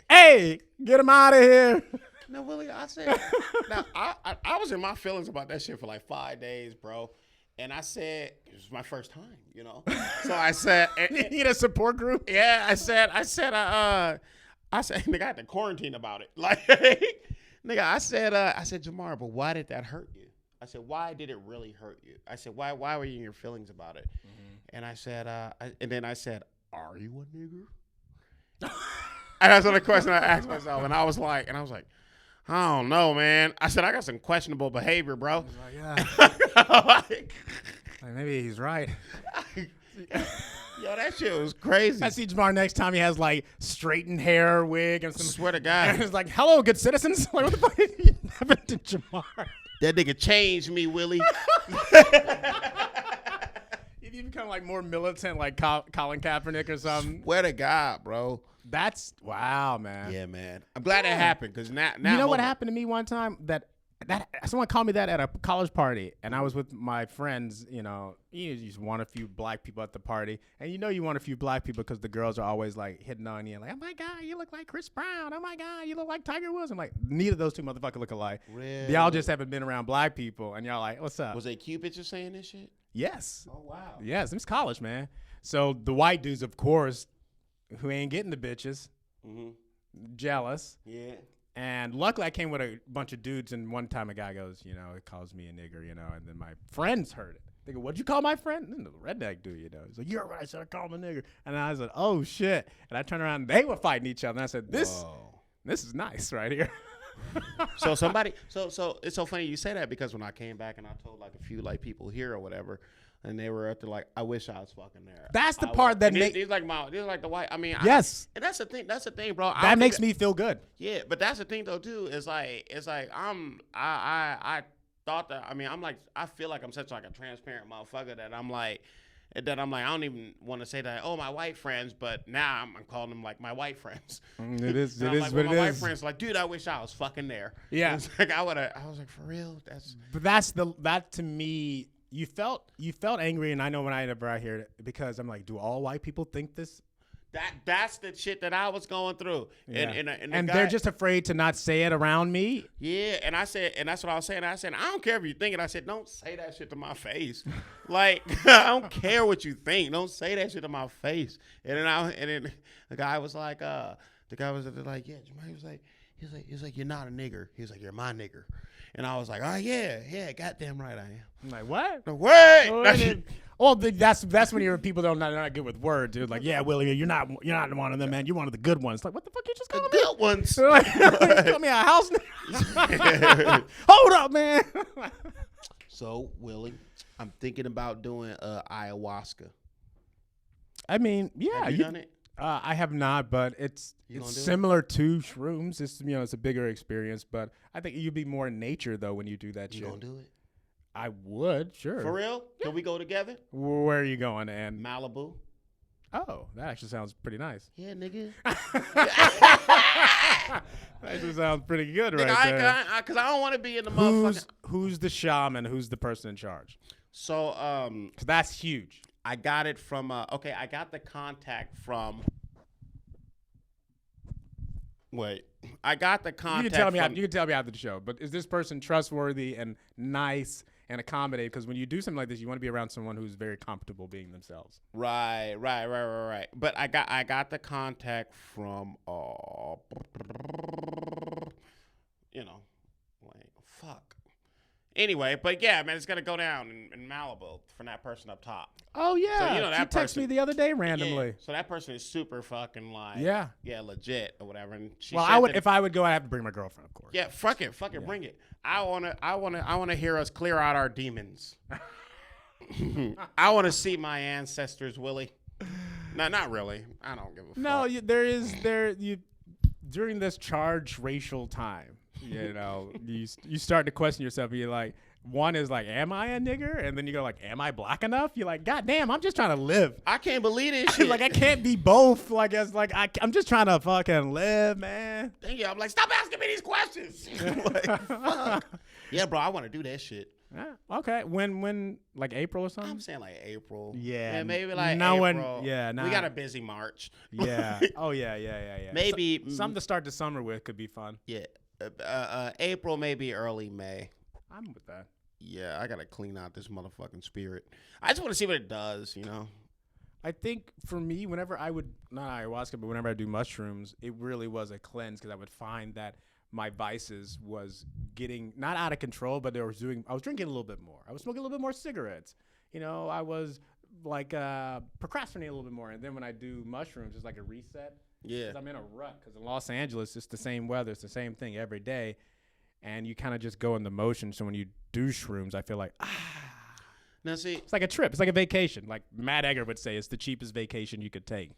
[SPEAKER 3] Hey, get him out of here.
[SPEAKER 1] No, Willie, I said, now, I was in my feelings about that shit for like 5 days, bro. And I said, it was my first time, So I said.
[SPEAKER 3] You need a support group?
[SPEAKER 1] Yeah, I said, nigga, I had to quarantine about it. Like, nigga, I said, Jamar, but why did that hurt you? I said, why did it really hurt you? I said, why were you in your feelings about it? Mm-hmm. And I said, and then I said, are you a nigger? And that's the question I asked myself. And I was like, I don't know, man. I said, I got some questionable behavior, bro.
[SPEAKER 3] Like, maybe he's right.
[SPEAKER 1] Yo, that shit was crazy.
[SPEAKER 3] I see Jamar next time he has like straightened hair, wig, and some.
[SPEAKER 1] Swear to God.
[SPEAKER 3] And it's like, hello, good citizens. Like, what the fuck happened to Jamar?
[SPEAKER 1] That nigga changed me, Willie.
[SPEAKER 3] If you become like more militant, like Colin Kaepernick or something.
[SPEAKER 1] Swear to God, bro.
[SPEAKER 3] That's wow, man.
[SPEAKER 1] Yeah, man. I'm glad it happened, because now
[SPEAKER 3] you know what happened to me one time? That someone called me that at a college party, and I was with my friends. You just want a few black people at the party, and you want a few black people because the girls are always like hitting on you, like, oh my God, you look like Chris Brown. Oh my God, you look like Tiger Woods. I'm like, neither of those two motherfuckers look alike.
[SPEAKER 1] Really?
[SPEAKER 3] Y'all just haven't been around black people, and y'all like, what's up?
[SPEAKER 1] Was they cute bitches saying this shit?
[SPEAKER 3] Yes.
[SPEAKER 1] Oh wow.
[SPEAKER 3] Yes, it's college, man. So the white dudes, of course, who ain't getting the bitches, jealous.
[SPEAKER 1] Yeah.
[SPEAKER 3] And luckily, I came with a bunch of dudes, and one time a guy goes, it calls me a nigger, and then my friends heard it. They go, what'd you call my friend? The redneck dude, He's like, you're right, I said I called him a nigger. And I said, oh, shit. And I turned around, and they were fighting each other. And I said, this is nice right here.
[SPEAKER 1] So it's so funny you say that, because when I came back and I told like a few like people here or whatever, and they were up there like, I wish I was fucking there.
[SPEAKER 3] That's the part that makes.
[SPEAKER 1] These like the white. I mean,
[SPEAKER 3] yes.
[SPEAKER 1] And that's the thing. That's the thing, bro.
[SPEAKER 3] That makes me feel good.
[SPEAKER 1] Yeah, but that's the thing though too. It's like I thought that. I mean, I feel like I'm such like a transparent motherfucker that I'm like, I don't even want to say that. Oh, my white friends, but now I'm calling them like my white friends.
[SPEAKER 3] It is.
[SPEAKER 1] It
[SPEAKER 3] is
[SPEAKER 1] like,
[SPEAKER 3] what
[SPEAKER 1] my
[SPEAKER 3] it
[SPEAKER 1] white
[SPEAKER 3] is.
[SPEAKER 1] friends like, dude, I wish I was fucking there.
[SPEAKER 3] Yeah.
[SPEAKER 1] It's like I was like, for real.
[SPEAKER 3] But that to me. You felt angry, and I know whenever I hear it, because I'm like, do all white people think this?
[SPEAKER 1] That's the shit that I was going through.
[SPEAKER 3] Yeah.
[SPEAKER 1] And
[SPEAKER 3] they're just afraid to not say it around me.
[SPEAKER 1] Yeah, and I said, and that's what I was saying. I said, I don't care if you think it. I said, don't say that shit to my face. Like, I don't care what you think. Don't say that shit to my face. And then the guy was like, yeah, Jamar, he was like, you're not a nigger. He was like, you're my nigger. And I was like, oh yeah, goddamn right I am.
[SPEAKER 3] I'm like, what?
[SPEAKER 1] No way.
[SPEAKER 3] That's when you're people that are not good with words, dude. Like, yeah, Willie, you're not one of them, man. You're one of the good ones. Like, what the fuck you just called me?
[SPEAKER 1] Good ones.
[SPEAKER 3] Like, you call me a house nigga? Hold up, man.
[SPEAKER 1] So, Willie, I'm thinking about doing ayahuasca.
[SPEAKER 3] I mean, yeah,
[SPEAKER 1] Have you done it?
[SPEAKER 3] I have not, but it's
[SPEAKER 1] You gonna do
[SPEAKER 3] similar to shrooms. It's it's a bigger experience, but I think you'd be more in nature though when you do that
[SPEAKER 1] You
[SPEAKER 3] shit.
[SPEAKER 1] gonna do it?
[SPEAKER 3] I would, sure.
[SPEAKER 1] For real? Can we go together?
[SPEAKER 3] Where are you going? And
[SPEAKER 1] Malibu.
[SPEAKER 3] oh, that actually sounds pretty nice.
[SPEAKER 1] Yeah, nigga.
[SPEAKER 3] That actually sounds pretty good, right there.
[SPEAKER 1] Because I don't want to be in the motherfucking.
[SPEAKER 3] Who's the shaman? Who's the person in charge?
[SPEAKER 1] So,
[SPEAKER 3] 'Cause that's huge.
[SPEAKER 1] I got it from. I got the contact from. Wait, I got the contact.
[SPEAKER 3] You can tell me after the show. But is this person trustworthy and nice and accommodating? Because when you do something like this, you want to be around someone who's very comfortable being themselves.
[SPEAKER 1] Right. But I got the contact from. Fuck. Anyway, but yeah, man, it's gonna go down in Malibu from that person up top.
[SPEAKER 3] Oh yeah,
[SPEAKER 1] So, you know, that
[SPEAKER 3] she texted
[SPEAKER 1] person-
[SPEAKER 3] me the other day randomly.
[SPEAKER 1] Yeah. So that person is super fucking like
[SPEAKER 3] Yeah.
[SPEAKER 1] legit or whatever. And she
[SPEAKER 3] Well,
[SPEAKER 1] said
[SPEAKER 3] I would
[SPEAKER 1] that-
[SPEAKER 3] if I would go, I'd have to bring my girlfriend, of course.
[SPEAKER 1] Yeah, fuck it, bring it. I wanna hear us clear out our demons. I wanna see my ancestors, Willie. No, not really. I don't give a fuck.
[SPEAKER 3] No, during this charged racial time, you start to question yourself. You're like, one is like, am I a nigger? And then you go like, am I black enough? You're like, God damn, I'm just trying to live.
[SPEAKER 1] I can't believe this shit.
[SPEAKER 3] Like I can't be both. Like I'm just trying to fucking live, man.
[SPEAKER 1] Thank you. I'm like, stop asking me these questions. Like, fuck. Yeah, bro, I want to do that shit.
[SPEAKER 3] Yeah, okay. When like April or something?
[SPEAKER 1] I'm saying like April.
[SPEAKER 3] Yeah,
[SPEAKER 1] maybe like
[SPEAKER 3] no
[SPEAKER 1] April.
[SPEAKER 3] one. Yeah,
[SPEAKER 1] we got a busy March.
[SPEAKER 3] Yeah. Oh yeah.
[SPEAKER 1] Maybe
[SPEAKER 3] something to start the summer with could be fun.
[SPEAKER 1] Yeah, April, maybe early May.
[SPEAKER 3] I'm with that.
[SPEAKER 1] Yeah, I gotta clean out this motherfucking spirit. I just want to see what it does,
[SPEAKER 3] I think for me, whenever I would, not ayahuasca, but whenever I do mushrooms, it really was a cleanse because I would find that my vices was getting not out of control, but I was drinking a little bit more. I was smoking a little bit more cigarettes. I was like procrastinating a little bit more. And then when I do mushrooms, it's like a reset.
[SPEAKER 1] Yeah.
[SPEAKER 3] 'Cause I'm in a rut because in Los Angeles, it's the same weather. It's the same thing every day. And you kind of just go in the motion. So when you do shrooms, I feel like,
[SPEAKER 1] Now see,
[SPEAKER 3] it's like a trip. It's like a vacation. Like Matt Egger would say, it's the cheapest vacation you could take.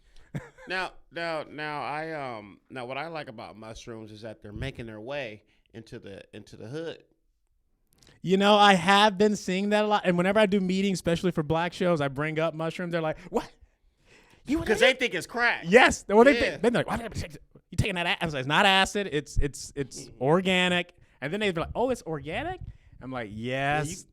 [SPEAKER 1] now what I like about mushrooms is that they're making their way into the hood.
[SPEAKER 3] I have been seeing that a lot. And whenever I do meetings, especially for black shows, I bring up mushrooms. They're like, what?
[SPEAKER 1] Because they think it's crack.
[SPEAKER 3] Yes. Well,
[SPEAKER 1] Yeah.
[SPEAKER 3] they're like, what? You taking that? I was like, it's not acid. It's organic. And then they'd be like, oh, it's organic? I'm like, yes.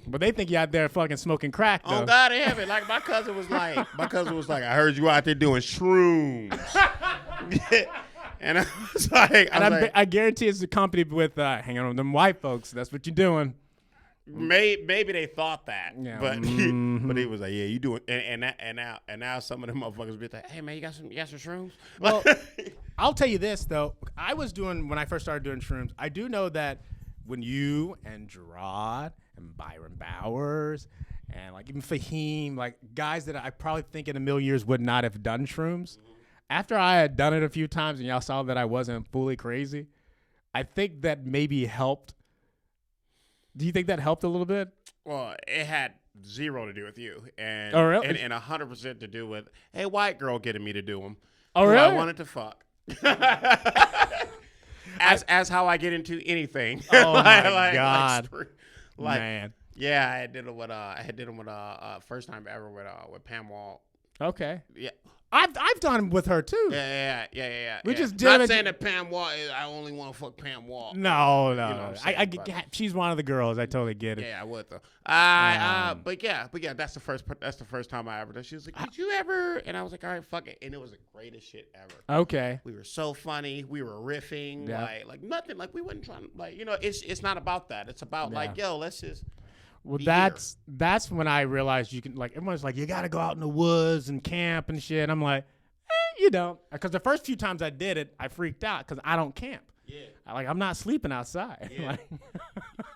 [SPEAKER 3] But they think you out there fucking smoking crack, though.
[SPEAKER 1] Oh, God in heaven. Like, my cousin was like, I heard you out there doing shrooms. And I was like,
[SPEAKER 3] I guarantee it's accompanied with hanging on with them white folks. That's what you're doing.
[SPEAKER 1] Maybe they thought that,
[SPEAKER 3] Yeah.
[SPEAKER 1] but but he was like, yeah, you do it, and now some of them motherfuckers be like, hey man, you got some shrooms?
[SPEAKER 3] Well, I'll tell you this though, when I first started doing shrooms, I do know that when you and Gerard and Byron Bowers and like even Fahim, like guys that I probably think in a million years would not have done shrooms, after I had done it a few times and y'all saw that I wasn't fully crazy, I think that maybe helped. Do you think that helped a little bit?
[SPEAKER 1] Well, it had zero to do with you, and
[SPEAKER 3] Oh, really?
[SPEAKER 1] and 100% to do with a white girl getting me to do them.
[SPEAKER 3] Oh,
[SPEAKER 1] who
[SPEAKER 3] really?
[SPEAKER 1] I wanted to fuck. as how I get into anything.
[SPEAKER 3] Oh my God, man.
[SPEAKER 1] Yeah, I did it with first time ever with Pam Wall.
[SPEAKER 3] Okay.
[SPEAKER 1] Yeah.
[SPEAKER 3] I've done them with her too.
[SPEAKER 1] Yeah.
[SPEAKER 3] We just did
[SPEAKER 1] Not
[SPEAKER 3] it.
[SPEAKER 1] saying that Pam Wall is, I only want to fuck Pam Wall.
[SPEAKER 3] No.
[SPEAKER 1] what I'm saying,
[SPEAKER 3] She's one of the girls. I totally get it.
[SPEAKER 1] Yeah, I would though. But yeah, that's the first time I ever done. She was like, "Did you ever?" And I was like, "All right, fuck it." And it was the greatest shit ever.
[SPEAKER 3] Okay.
[SPEAKER 1] We were so funny. We were riffing,
[SPEAKER 3] Yeah.
[SPEAKER 1] like nothing. Like we wasn't trying, it's not about that. It's about like, yo, let's just.
[SPEAKER 3] Well,
[SPEAKER 1] be
[SPEAKER 3] that's when I realized you can, like, everyone's like, you got to go out in the woods and camp and shit. I'm like, you don't. Because the first few times I did it, I freaked out because I don't camp.
[SPEAKER 1] Yeah.
[SPEAKER 3] I'm not sleeping outside.
[SPEAKER 1] Yeah.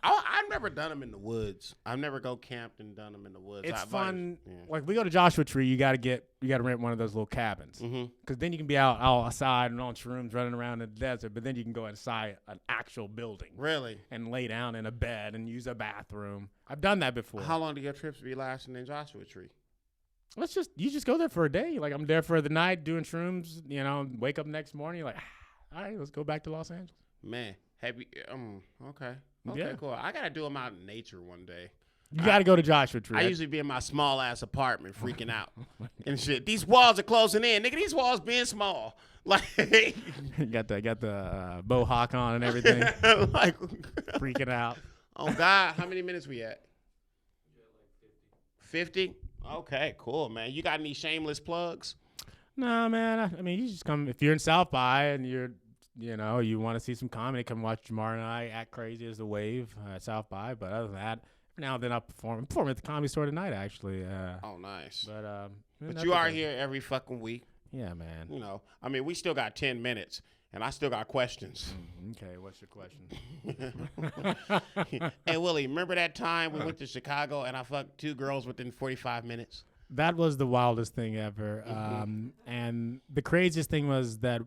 [SPEAKER 1] I've never done them in the woods. I've never go camped and done them in the woods.
[SPEAKER 3] It's fun. Like we go to Joshua Tree, you got to rent one of those little cabins because then you can be out outside and on shrooms running around in the desert. But then you can go inside an actual building,
[SPEAKER 1] really,
[SPEAKER 3] and lay down in a bed and use a bathroom. I've done that before.
[SPEAKER 1] How long do your trips be lasting in Joshua Tree?
[SPEAKER 3] You just go there for a day. Like I'm there for the night doing shrooms. You know, wake up next morning. You're like, all right, let's go back to Los Angeles.
[SPEAKER 1] Man, happy. Okay,
[SPEAKER 3] Yeah.
[SPEAKER 1] cool. I gotta do them out in nature one day.
[SPEAKER 3] You got to go to Joshua Tree.
[SPEAKER 1] I usually be in my small ass apartment freaking out and shit. These walls are closing in, nigga. These walls being small. Like
[SPEAKER 3] you got the bohawk on and everything.
[SPEAKER 1] Like
[SPEAKER 3] freaking out.
[SPEAKER 1] Oh God, how many minutes we at? 50? Okay, cool, man. You got any shameless plugs?
[SPEAKER 3] No, man. I mean, you just come if you're in South by and you want to see some comedy, come watch Jamar and I act crazy as the wave at South by. But other than that, every now and then I'll perform at the Comedy Store tonight, actually.
[SPEAKER 1] Oh, nice.
[SPEAKER 3] But
[SPEAKER 1] you are here every fucking week.
[SPEAKER 3] Yeah, man.
[SPEAKER 1] You know, I mean, we still got 10 minutes, and I still got questions.
[SPEAKER 3] Okay, what's your question?
[SPEAKER 1] Hey, Willie, remember that time we went to Chicago and I fucked 2 girls within 45 minutes?
[SPEAKER 3] That was the wildest thing ever. And the craziest thing was that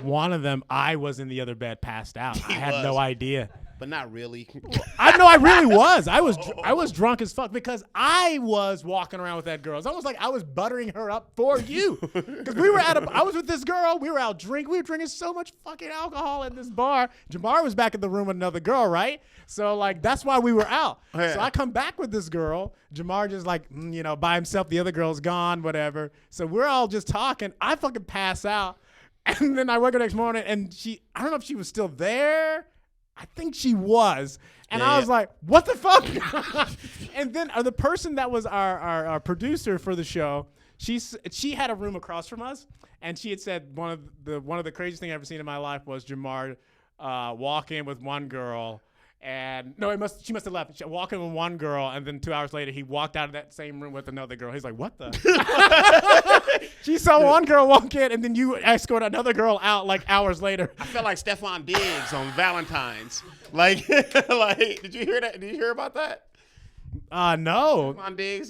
[SPEAKER 3] one of them, I was in the other bed passed out. I had no idea.
[SPEAKER 1] But not really.
[SPEAKER 3] I really was. I was drunk as fuck because I was walking around with that girl. It's almost like I was buttering her up for you. Because I was with this girl. We were out drinking. We were drinking so much fucking alcohol at this bar. Jamar was back in the room with another girl, right? So, like, that's why we were out. Yeah. So I come back with this girl. Jamar just, like, by himself. The other girl's gone, whatever. So we're all just talking. I fucking pass out. And then I wake up next morning, and I don't know if she was still there. I think she was. And I was like, what the fuck? And then the person that was our producer for the show, she had a room across from us. And she had said one of the craziest things I've ever seen in my life was Jamar walk in with one girl. And no, she must have left. She walked in with one girl, and then 2 hours later, he walked out of that same room with another girl. He's like, what the? She saw one girl walk in, and then you escort another girl out like hours later.
[SPEAKER 1] I felt like Stephon Diggs on Valentine's. Like, did you hear that? Did you hear about that?
[SPEAKER 3] No.
[SPEAKER 1] Stephon Diggs,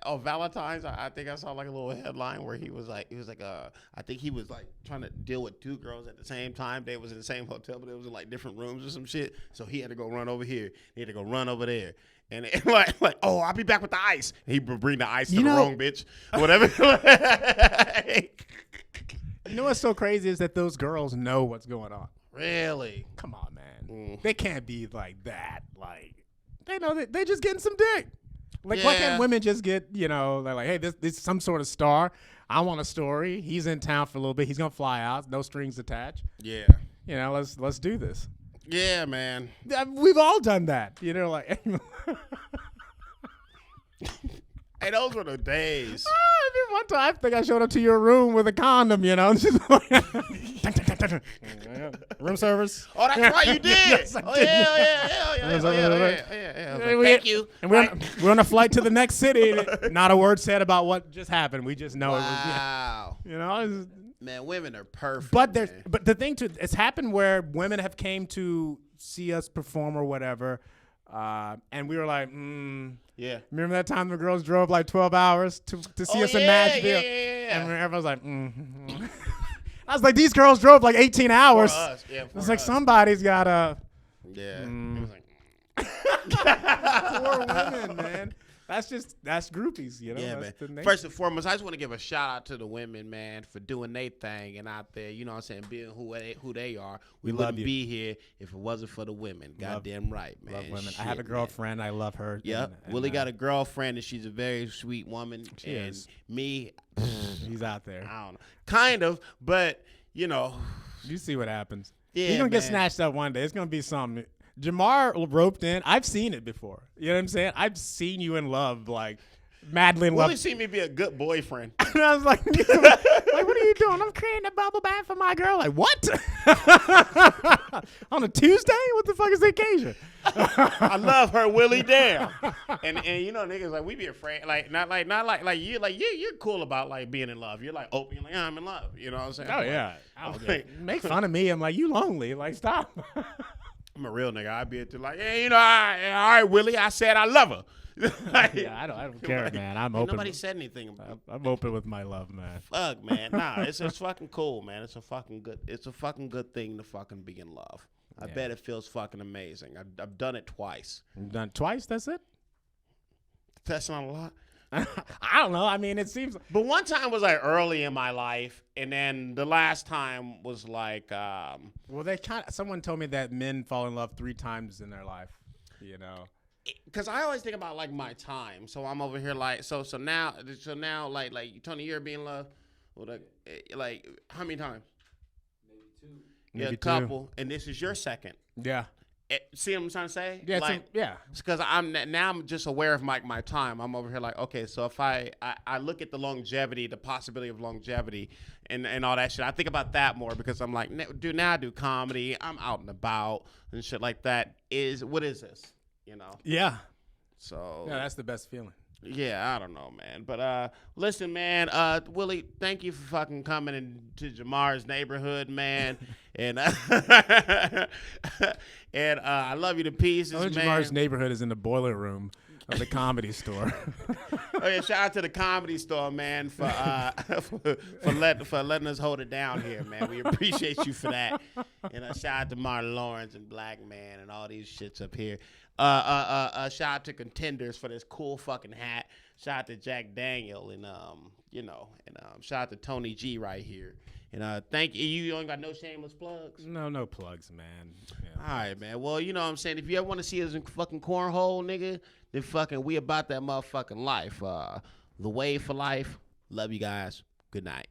[SPEAKER 1] on Valentine's, I think I saw like a little headline where he was like, I think he was like trying to deal with 2 girls at the same time. They was in the same hotel, but it was in like different rooms or some shit. So he had to go run over here. He had to go run over there. And like, oh, I'll be back with the ice. And he would bring the ice to the wrong bitch, whatever.
[SPEAKER 3] You know what's so crazy is that those girls know what's going on.
[SPEAKER 1] Really?
[SPEAKER 3] Come on, man. They can't be like that. Like, they know that they're just getting some dick. Like, why can't women just get, they're like, hey, this is some sort of star. I want a story. He's in town for a little bit. He's going to fly out. No strings attached.
[SPEAKER 1] Yeah.
[SPEAKER 3] Let's do this.
[SPEAKER 1] Yeah, man.
[SPEAKER 3] We've all done that. Like.
[SPEAKER 1] Hey, those were the days.
[SPEAKER 3] One time, I think I showed up to your room with a condom, just room service.
[SPEAKER 1] Oh, that's right, you did.
[SPEAKER 3] Yes,
[SPEAKER 1] oh, yeah. Thank you.
[SPEAKER 3] And we're on a flight to the next city. Not a word said about what just happened. We just know it was.
[SPEAKER 1] Wow. Man, women are perfect.
[SPEAKER 3] But the thing too, it's happened where women have came to see us perform or whatever, and we were like,
[SPEAKER 1] yeah.
[SPEAKER 3] Remember that time the girls drove like 12 hours to see us in Nashville?
[SPEAKER 1] Yeah.
[SPEAKER 3] And everyone's like, I was like, these girls drove like 18 hours.
[SPEAKER 1] For us. Yeah,
[SPEAKER 3] it's like somebody's got to.
[SPEAKER 1] Yeah. It was like.
[SPEAKER 3] Poor women, man. That's groupies,
[SPEAKER 1] Yeah,
[SPEAKER 3] that's
[SPEAKER 1] man. First and foremost, I just want to give a shout out to the women, man, for doing their thing and out there, you know what I'm saying, being who they are. We wouldn't be here if it wasn't for the women. Goddamn right, man.
[SPEAKER 3] Love women.
[SPEAKER 1] Shit,
[SPEAKER 3] I have a girlfriend. Man. I love her.
[SPEAKER 1] Yep. Willie got a girlfriend, and she's a very sweet woman.
[SPEAKER 3] She is.
[SPEAKER 1] Me,
[SPEAKER 3] he's out there.
[SPEAKER 1] I don't know. Kind of, but,
[SPEAKER 3] You see what happens.
[SPEAKER 1] Yeah,
[SPEAKER 3] he's going to get snatched up one day. It's going to be something. Jamar roped in. I've seen it before. You know what I'm saying? I've seen you in love, like madly in love.
[SPEAKER 1] Willie seen me be a good boyfriend.
[SPEAKER 3] And I was like, what are you doing? I'm creating a bubble bath for my girl. Like, what? On a Tuesday? What the fuck is the occasion?
[SPEAKER 1] I love her, Willie. Damn. And niggas like we be afraid, not you're cool about like being in love. You're like open, you're like I'm in love. You know what I'm saying?
[SPEAKER 3] Oh yeah. Make fun of me. I'm like, you lonely. Like, stop.
[SPEAKER 1] I'm a real nigga. I'd be into like, hey, all right, Willie. I said I love her. Like,
[SPEAKER 3] yeah, I don't care, man. I'm open.
[SPEAKER 1] Nobody said anything.
[SPEAKER 3] I'm open with my love, man.
[SPEAKER 1] Fuck, man. Nah, it's fucking cool, man. It's a fucking good thing to fucking be in love. I bet it feels fucking amazing. I've done it twice.
[SPEAKER 3] You've done it twice? That's it?
[SPEAKER 1] That's not a lot.
[SPEAKER 3] I don't know. I mean, it seems.
[SPEAKER 1] But one time was like early in my life, and then the last time was like.
[SPEAKER 3] Well, someone told me that men fall in love 3 times in their life. You know.
[SPEAKER 1] Because I always think about like my time, so I'm over here like so now like Tony, you're being in love with like how many times?
[SPEAKER 4] Maybe 2.
[SPEAKER 1] Yeah,
[SPEAKER 3] Maybe
[SPEAKER 1] a couple, and this is your second.
[SPEAKER 3] Yeah.
[SPEAKER 1] See what I'm trying to say?
[SPEAKER 3] Yeah,
[SPEAKER 1] like, It's because I'm just aware of my time. I'm over here like, okay, so if I look at the longevity, the possibility of longevity, and all that shit, I think about that more because I'm like, dude, now I do comedy, I'm out and about and shit like that. What is this? You know?
[SPEAKER 3] Yeah.
[SPEAKER 1] So
[SPEAKER 3] yeah, that's the best feeling.
[SPEAKER 1] Yeah, I don't know, man. But listen, man, Willie, thank you for fucking coming into Jamar's neighborhood, man. And and I love you to pieces, man.
[SPEAKER 3] Jamar's neighborhood is in the boiler room of the Comedy Store.
[SPEAKER 1] Oh yeah, shout out to the Comedy Store, man, for letting us hold it down here, man. We appreciate you for that. And shout out to Martin Lawrence and Black Man and all these shits up here. Shout out to Contenders for this cool fucking hat. Shout out to Jack Daniel and shout out to Tony G right here. And thank you. You ain't got no shameless plugs?
[SPEAKER 3] No plugs, man. Yeah.
[SPEAKER 1] All right, man. Well, you know what I'm saying? If you ever want to see us in fucking Cornhole, nigga, then fucking we about that motherfucking life. The Wave for life. Love you guys. Good night.